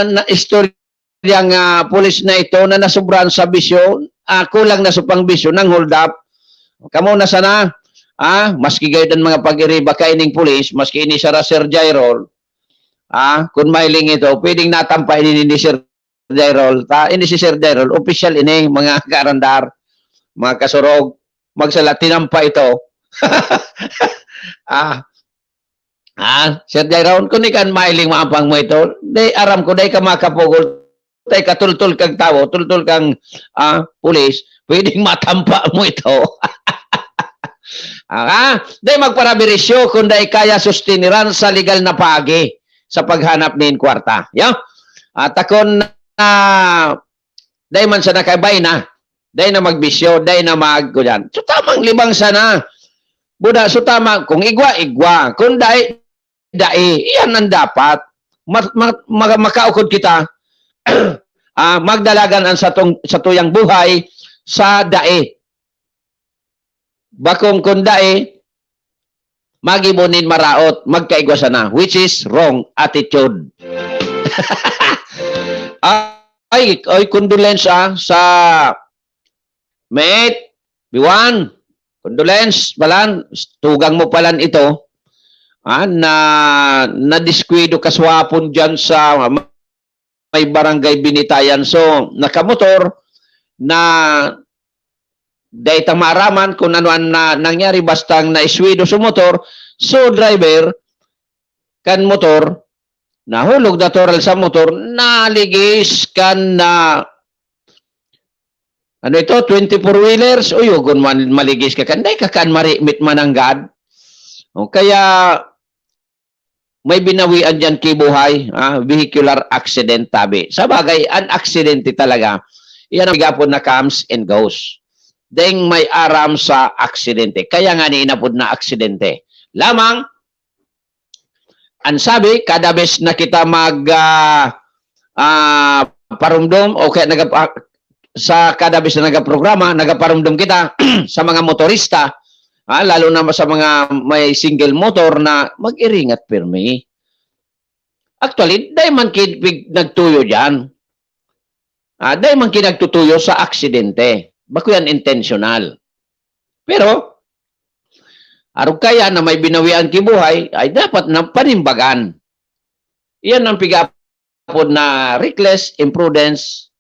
na istoryang pulis na ito na nasubran sa bisyo, kulang na sa pangbisyo ng hold up. Kamo na sana, maski gayud mga pag-iriba kaining pulis, maski ini sa Sir Jairol, kung mailing ito, pwedeng natampay ni Sir Jairol. Ini si Sir Jairol, official ini, mga karandar, mga kasurog, magsalatinam pa ito. Sir Jairol, kung ikan mailing maampang mo ito, day aram ko, day ka makapugol, day katultul kang tao, tultul kang pulis, pwedeng matampa mo ito. Day magparabirisyo kung day kaya sustiniran sa legal na pagi sa paghanap nin kwarta. Takon na day man sa nakabay na, day na magbisyo, day na magkuyan. So tamang libang sana. Buda, so tama, kung igwa, kung day, iyan ang dapat. Makaukod kita, magdalagan ang sa tuyang buhay sa dae. Bakong kung dae, magibunin maraot, magkaigwa sana, which is wrong attitude. ay condolence sa mate, Biwan, condolence, balan, tugang mo palan ito, na diskwido kaswapon dyan sa may barangay Binitayan. So, nakamotor na dahil maraman kung ano na nangyari bastang naiswido sa motor, so driver kan motor nahulog na toral sa motor, naligis kan na ano ito, 24-wheelers, o yugon maligis ka kan, dahil kakan marimit mananggad. Kaya may binawian dyan kibuhay, vehicular accident tabi. Sa bagay, an aksidente talaga, yan ang gapon na comes and goes. Deng may aram sa aksidente. Kaya nga ni inapod na aksidente. Lamang, ang sabi, kada bes na kita parumdum, o kaya sa kada bes na nagaprograma, nagaparumdum kita sa mga motorista, lalo na sa mga may single motor na mag-iring at pirmi. Actually, dahil man nagtuyo dyan. Dahil man nagtutuyo sa aksidente. Bako yan intentional. Pero, arog kaya na may binawian kibuhay, ay dapat na panimbagan. Iyan ang pigapod na reckless imprudence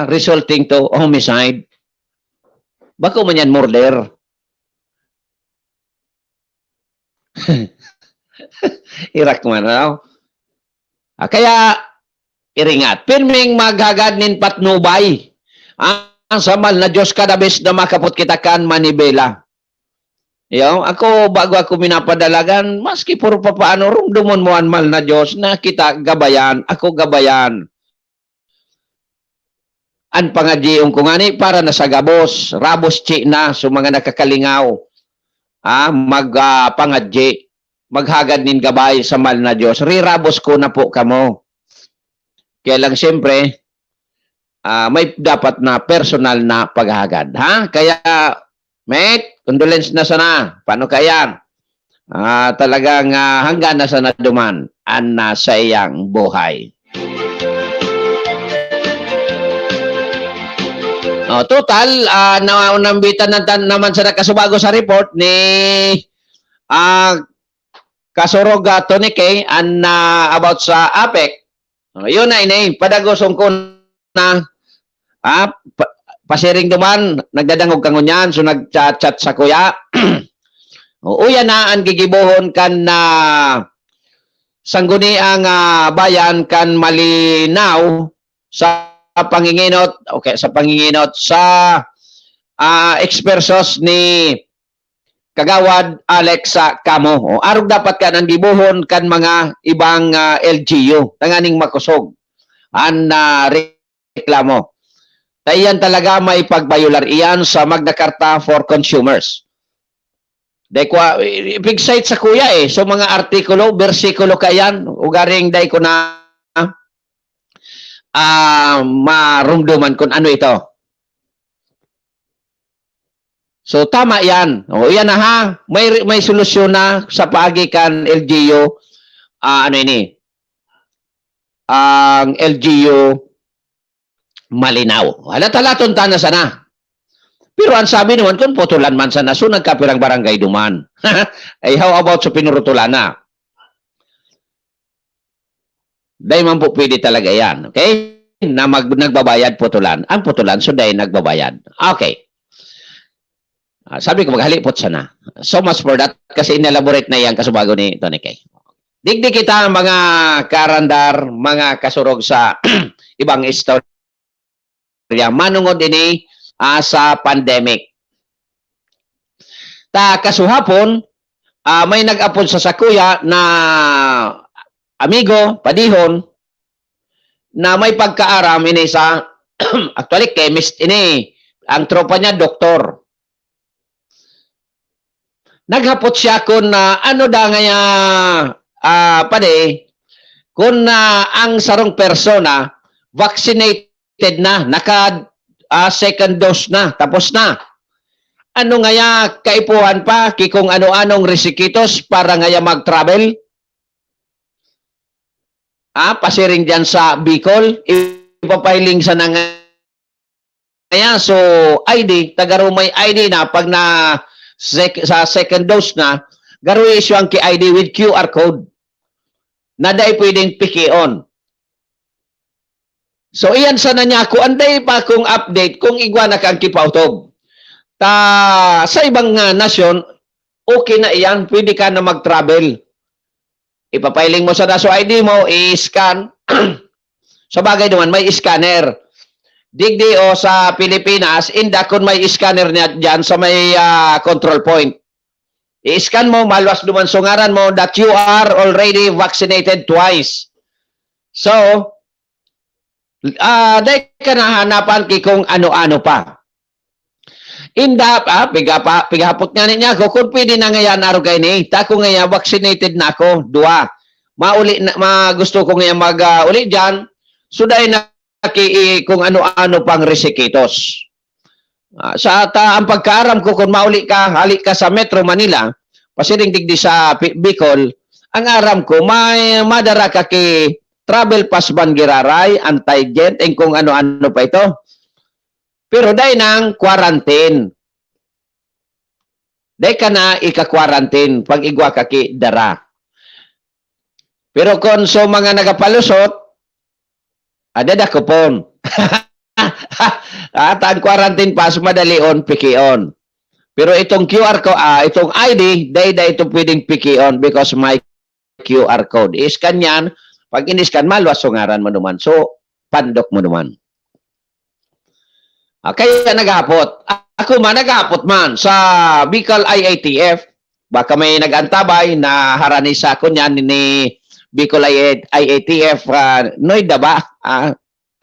resulting to homicide. Bako man yan murder. Irak man, kaya, iringat. Pirming maghagad nin patnubay. Ang samal na Diyos kadabis na makapot kita kan manibela. Ako, bago ako minapadalagan, maski puro papaano, rumdumon mo ang mal na Diyos na kita gabayan, ako gabayan. An pangadiyong ko nga ni, para na sa gabos, rabos chi na, so mga nakakalingaw, pangadyi, maghagad nin gabay sa mal na Diyos, rirabos ko na po kamo. Kaya lang siyempre, may dapat na personal na paghagad. Kaya, mate, condolence na sana. Paano kaya? Talagang hanggang na sana duman ang sa iyang buhay. Total, naunambitan naman sa nakasubago sa report ni Kasurog Tony K about sa APEC. Yun na ini, padagosong ko na pasiring duman, nagdadangog kangunyan, so nag-chat sa kuya. Uya na ang gigibohon kan na sangguni ang bayan kan malinaw sa panginginot, sa ekspersos ni Kagawad Alex Camo. Arog dapat kan ang gibohon kan mga ibang LGU, tanganing makusog. Reklamo. Tayan talaga may pagbayular iyan sa Magna Carta for Consumers. Dahil ko, big site sa kuya so mga artikulo, bersikulo kayan, ugaring dahil ko na marumduman kung ano ito. So tama yan. O yan na ha. May solusyon na sa pagikan LGU. Ano ini? Ang LGU malinaw. Halatalaton ta na sana. Pero ang sabi naman kung putulan man sana, so nagkapirang barangay duman. Ay how about sa pinurutulan na? Dahil man po pwede talaga yan. Okay? Na nagbabayad putulan. Ang putulan, so dahil nagbabayad. Okay. Sabi ko, maghalipot sana. So much for that. Kasi inelaborate na yan kasubago ni Tony Kay. Digdi kita mga karandar, mga kasurog sa ibang istorya. Manungod ini sa pandemic. Ta kasuhapon, may nag-apon sa sakuya na amigo, padihon, na may pagkaaram ini sa, actually chemist ini, ang tropa niya doktor. Naghapot siya kung ano da nga pade, kung ang sarong persona vaccinated na, naka second dose na, tapos na. Ano nga kaipuhan pa, kung ano-anong resikitos para nga mag-travel? Pasiring dyan sa Bicol, ipapiling sa na nga. So, ID, tagaro may ID na, pag sa second dose na, garo issue ang ID with QR code na dahil pwedeng piki-on. So, iyan sana niya ako, anday pa kung update kung igwana kang kipautog. Sa ibang nasyon, okay na iyan, pwede ka na mag-travel. Ipapiling mo sa DASO ID mo, i-scan. Sa bagay naman, may scanner. Digdi o sa Pilipinas, inda kung may scanner niya dyan sa may control point. I-scan mo, maluwas duman sungaran mo that you are already vaccinated twice. So, dahil ka nahanapan kung ano-ano pa. Inda pigapot nga niya ako, kung pwede na ngayon araw kayo ni, tako ngayon, vaccinated na ako, dua. Gusto ko ngayon mag-uli dyan, so dahil na kung ano-ano pang resikitos. Ang pagkaaram ko, kung mauli ka, halik ka sa Metro Manila, pasiring digdi sa Bicol, ang aram ko, may madara ka ki travel pass ban giraray, anti-jet, kung ano-ano pa ito. Pero dahil ng quarantine. Dahil ka na ika-quarantine pag igwa ka ki dara. Pero kung so mga nagapalusot, adada kupon. At ang quarantine pass, madali-on, piki-on. Pero itong QR code, itong ID, dahil ito pwedeng piki-on because may QR code. I-scan yan. Pag in-scan, maluwas sungaran mo naman. So, pandok mo naman. Kaya naghapot. Ako man, naghapot man sa Bicol IATF. Baka may nag-antabay na harani sa kunyan ni Bicol IATF. Noida ba?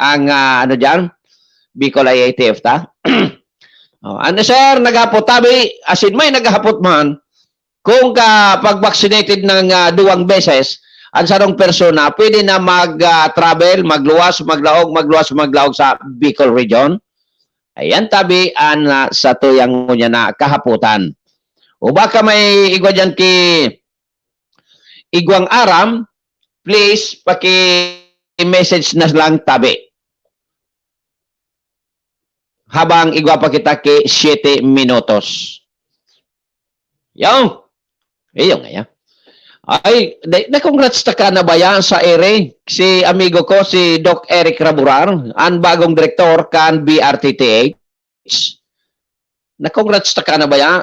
Ang ano dyan? Bicol IATF ta? Ano sir, naghapot tabi. Asin may naghapot man. Kung pag-vaccinated ng 2 beses, ang sarong persona, pwede na mag-travel, magluwas, maglaog sa Bicol region. Ayan tabi sa tuyang mo niya na kahaputan. O baka may igwa dyan igwang aram, please, paki-message na lang tabi. Habang igwa pa kita 7 minutos. Yung. Yung nga yan. Ay, na-congrats ka na ba yan sa ere? Si amigo ko, si Doc Eric Raburar, ang bagong direktor kan BRTTH. Na-congrats ka na ba yan?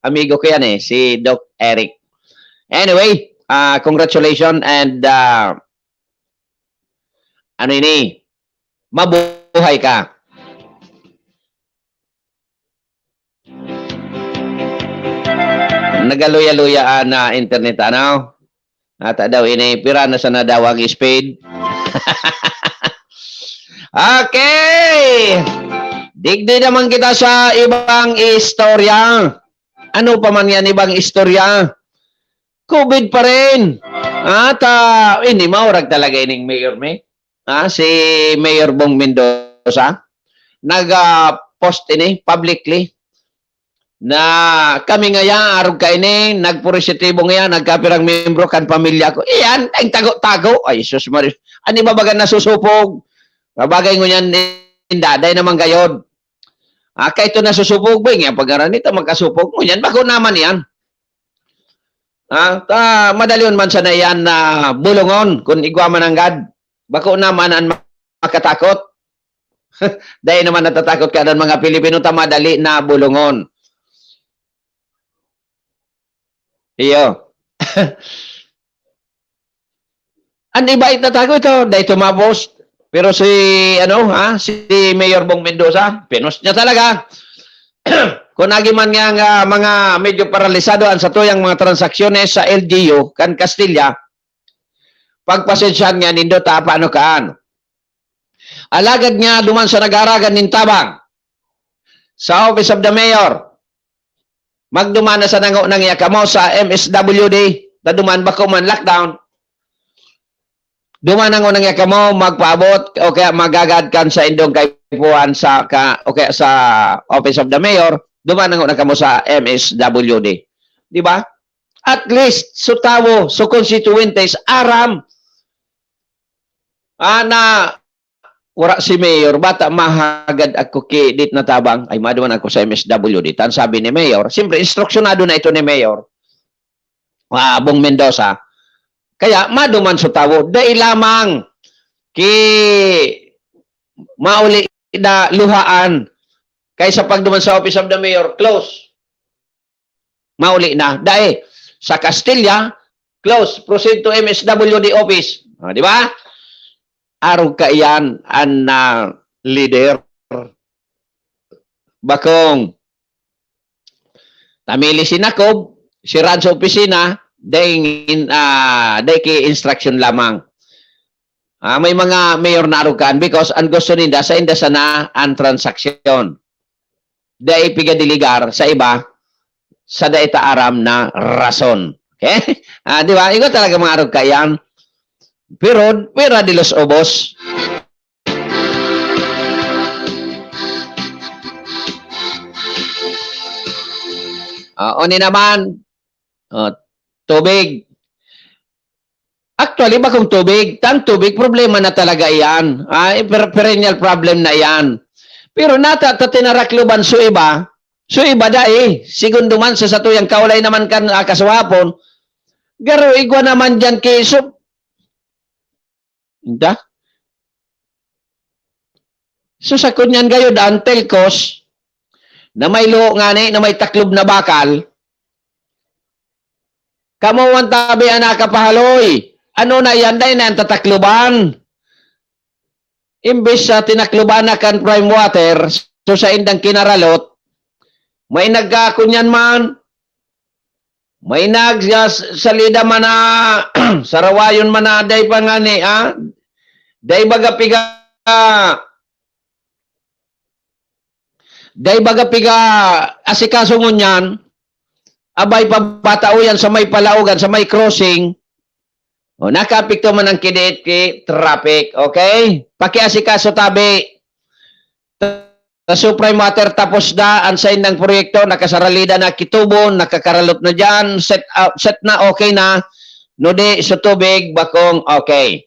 Amigo ko yan si Doc Eric. Anyway, congratulations and ano ini? Mabuhay ka. Nagaluya-luya na internet Nata daw ini pira na sana daw ang speed. Okay. Digdi naman kita sa ibang istorya. Ano pa man yan ibang istorya? COVID pa rin. At ini maurag talaga ining mayor si Mayor Bong Mendoza. Nag-post ini publicly na kami nga arog kaini nagpositibo nga nagkapirang membro kan pamilya ko iyan ang tago-tago ay sus Maria ani babagan nasusupog babagay ngo yan indaday naman gayod kay ito nasusupog ba nga pagaran nito magkasupog mo yan bako naman yan madalion man sa na yan na bulungon kung igwa man ang gad bako naman ang makatakot dahil naman natatakot ka ng mga Pilipino madali na bulungon. Iyo. Ang iba itatakot ito, dahil tumapos. Pero si, si Mayor Bong Mendoza, pinos niya talaga. Kung nagi man nga mga medyo paralisado ang sa tuyang mga transaksyones sa LGU, kan Castilla, pagpasensyan nga nindo paano kaan. Alagad niya duman sa nag-aragan ng tabang sa Office of the Mayor. Magduman na sa nang yakamo sa MSWD, taduman ba ko man lockdown. Duman ang unang yakamo magpaabot o kaya magagad kan sa indong kaipuan sa sa Office of the Mayor, duman ang unang kamo sa MSWD. Di ba? At least sutawo so constituentes aram na wala si Mayor, bata mahagad ako kidit na tabang, ay maduman ako sa MSWD. Tan sabi ni Mayor, siyempre instruksyonado na ito ni Mayor, Bong Mendoza, kaya maduman sa tawo, dahil lamang ki mauli na luhaan, kaysa pagduman sa Office of the Mayor, close. Mauli na. Dahil sa Castilla, close. Proceed to MSWD office. Di ba? Araw ka iyan ang leader. Bakong tamili si Nakob, si Rad sa opisina, day ki instruction lamang. May mga mayor na arukan because ang gusto ninda sa inda sana ang transaksyon. Day pigadiligar sa iba sa daita aram na rason. Okay? Di ba? Ikaw talaga mga arug ka yan. Pero, pera de los obos. Oni naman, tubig. Actually, bakong tubig? Tang tubig, problema na talaga yan. Perennial problem na yan. Pero tinarakluban so iba dahil, segundo man sa satuyang kaulay naman kan kaswapon, garo igwa naman dyan keso. Hindi. So sa kunyan gayo daan telkos na may luho nga na may taklob na bakal, kamuwan tabi anak kapahaloy. Ano na yan dahil na ang tatakluban? Imbis sa tinakluban na kan prime water, so sa indang kinaralot, may nagkakunyan man, may nagsalida man na sarawayon man na day pangani, day baga piga asikaso ngunyan, abay pabatauyan sa may palaugan, sa may crossing, nakapikto man ang kidit ki traffic, okay? Pakiasikaso tabi. Sa Supreme Water tapos na ang sign ng proyekto, nakasaralida na kitubon, nakakaralot na dyan, set na, okay na. No di sa tubig, bakong okay.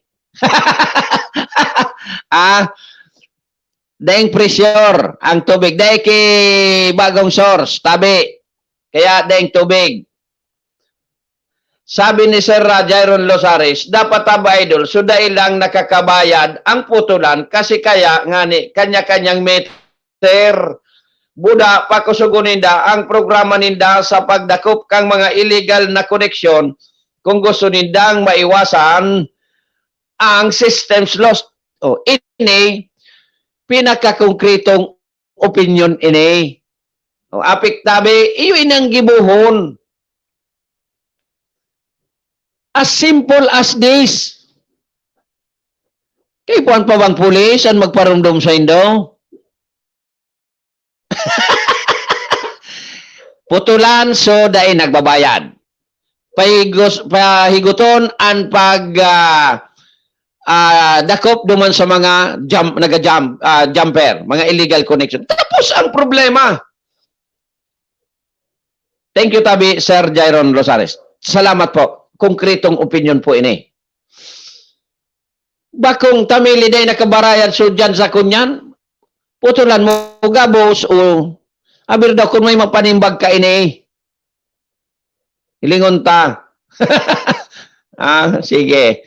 Daing pressure ang tubig. Daing ki bagong source, tabi. Kaya daing tubig. Sabi ni Sir Jairon Losares, dapat idol, so dahil lang nakakabayad ang putulan kasi kaya ngani kanya-kanyang meter. Buda pakusuguninda ang programa ninda sa pagdakop kang mga illegal na koneksyon kung gusto nindang maiwasan ang systems lost. Ini pinakakongkritong opinion ini. Apik tabi, iyon ang gibuhon. As simple as this. Kay puan pa bang pulis ang magparumdum sa indo? Putulan so dahil nagbabayad. Pahiguton ang dakop duman sa mga jumper, mga illegal connection. Tapos ang problema. Thank you, Tabi, Sir Jairon Rosales. Salamat po. Konkretong opinion po ini. Bakong tamili day nakabarayan so dyan sa kunyan, putulan mo gabos o abir daw kung may mapanimbag ka ini. Hilingon ta. Sige.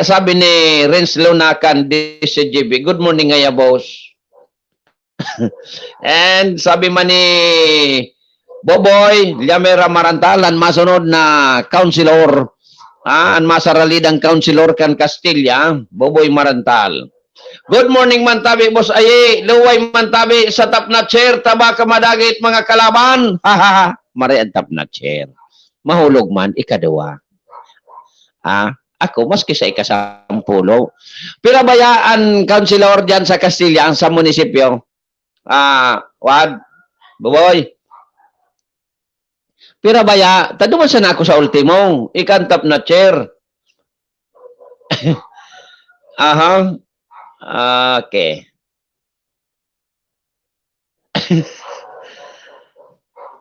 Sabi ni Renz Lunakan, DCGB, good morning ngaya, boss. And sabi man ni Boboy, Liamera Marantalan, masunod na councilor, ang masaralidang councilor kan Castilla, Boboy Marantal. Good morning, Mantabi, boss Aye. Luway, Mantabi, sa top na chair, taba ka madagit mga kalaban. Hahaha, marian top na chair. Mahulog man, ikadawa. Ako, maski sa ikasampulo. Pero bayaan, councilor dyan sa Castilla, sa munisipyo. Wad, Boboy. Pero baya, taduman sana ako sa ultimo. Ikantap na chair. Okay.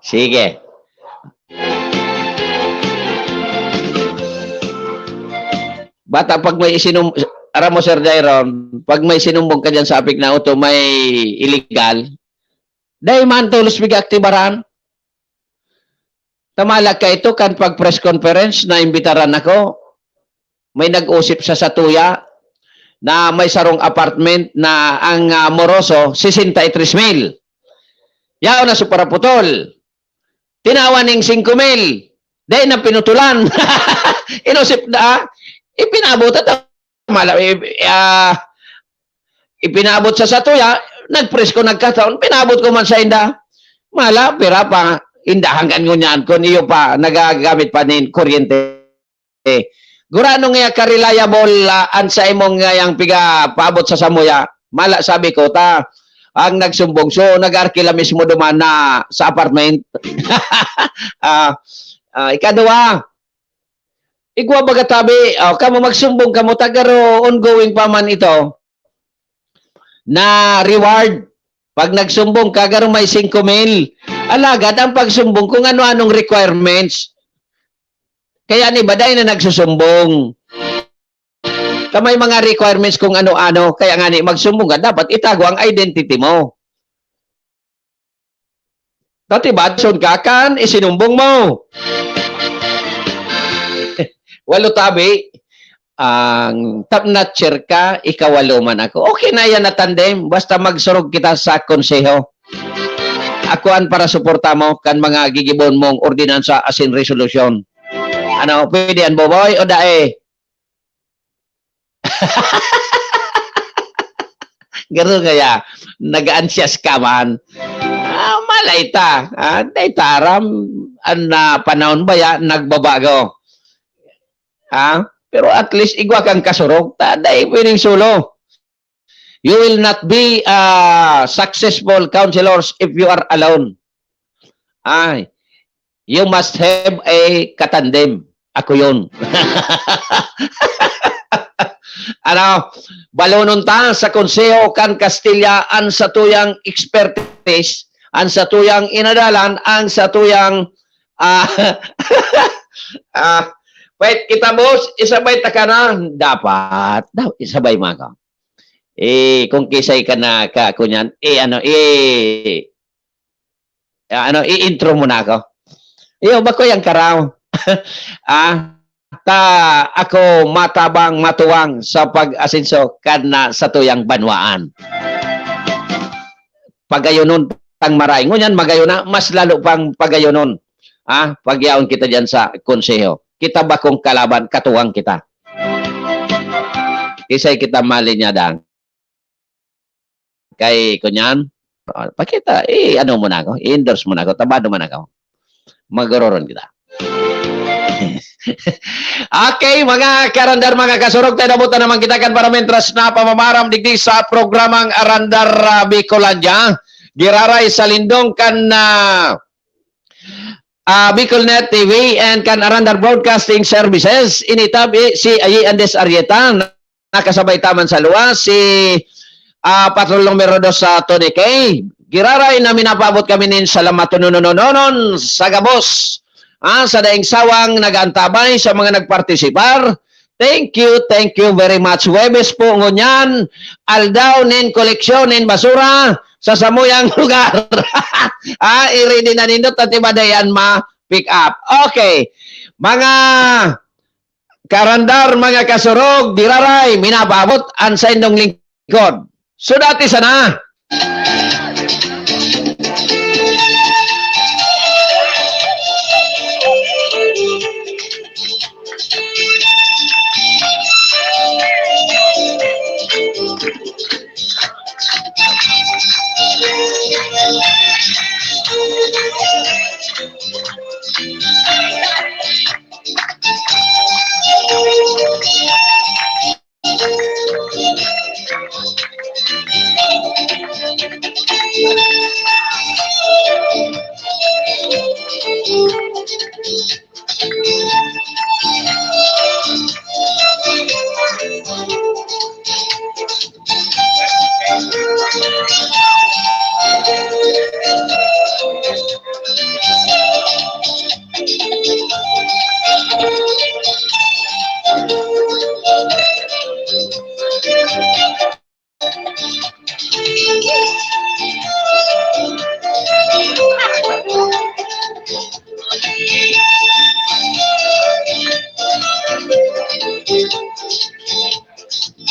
Sige. Bata, pag may aram mo, Sir Jairon, pag may sinumbong ka dyan sa apik na auto, may illegal, dahil man tulos bigak tibaran. Tamalag ka ito kan pag press conference na imbitaran ako. May nag-usip sa Satuya na may sarong apartment na ang moroso 63,000. Yao na supara putol. Tinawan ng 5,000. Dahil na pinutulan. Inusip na, ipinabot at ipinabot sa Satuya, nag-press ko nagkataon, pinabot ko man sa inda. Mala, pira pa. Inda hanggang ngunyan kung iyo pa nagagamit pa nin kuryente. Gurano nga ka-reliable ansa imong yang piga paabot sa Samuya. Mala sabi ko ang nagsumbong so nag-arkila mismo duman na sa apartment. Ikadua. Igwa baga tabi, kamo magsumbong kamo tagaro ongoing pa man ito. Na reward pag nagsumbong ka, garo may 5,000. Alagad ang pagsumbong kung ano-anong requirements. Kaya ni Baday na nagsusumbong. Kamay mga requirements kung ano-ano. Kaya nga ni magsumbong ka, dapat itago ang identity mo. Dati ba, son ka kan, isinumbong mo. Walo tabi. Ang top notcher ka, ikawalo man ako. Okay na yan na tandem. Basta magsurog kita sa konseho. Akuan para suporta mo kan mga gigibon mong ordinansa as in resolution. Ano, pwede yan, Boboy o dae? Gano'n kaya, nag-ansyas ka man. Malay ta. Day taram, panahon ba yan, nagbabago. Pero at least igwa kang kasurog, taday pwedeng solo. You will not be successful counselors if you are alone. You must have a katandem. Ako yun. Balonon ta sa konseho kan Castilla ang satuyang expertise, ang satuyang inadalan, ang satuyang wait, kita boss, isabay ta ka na. Dapat. Isabay mga ka. Kung kisay ka na kunyan, i-intro mo na ako. Bako yung karaw. Ako matabang, matuwang sa pag-asenso kana sa tuyang banwaan. Pagayonon tang maray. Ngunyan, magayona, mas lalo pang pagayonon. Pagyaon kita dyan sa konseho. Kita ba kung kalaban, katuwang kita. Kisay kita malinyadang. Kay kunyan, pakita, ano mo na ako, i-endorse mo na ako, tabado mo na ako. Magororon kita. Okay, mga karandar, mga kasurog, tayo nabutan naman kita kan para mentras na pamamaram digdi sa programang Arandar Bicolandia. Giraray sa lindong kan Bicolnet TV and kan Arandar Broadcasting Services. Initabi si Ayi Andes Arieta, nakasabay taman sa luwa, si Patrol numero 2 sa Tony K. Giraray na minapabot kami nin salamat tununununon sa gabos. Sa daing sawang nagantabay sa mga nagpartisipar. Thank you very much. Webes po ngunyan, aldaw nin koleksyon nin basura sa samuyang lugar. I-ready na nindot at ibadayan ma-pick up. Okay. Mga karandar, mga kasurog, diraray, minapabot ang sa indong lingkod. So dati sana.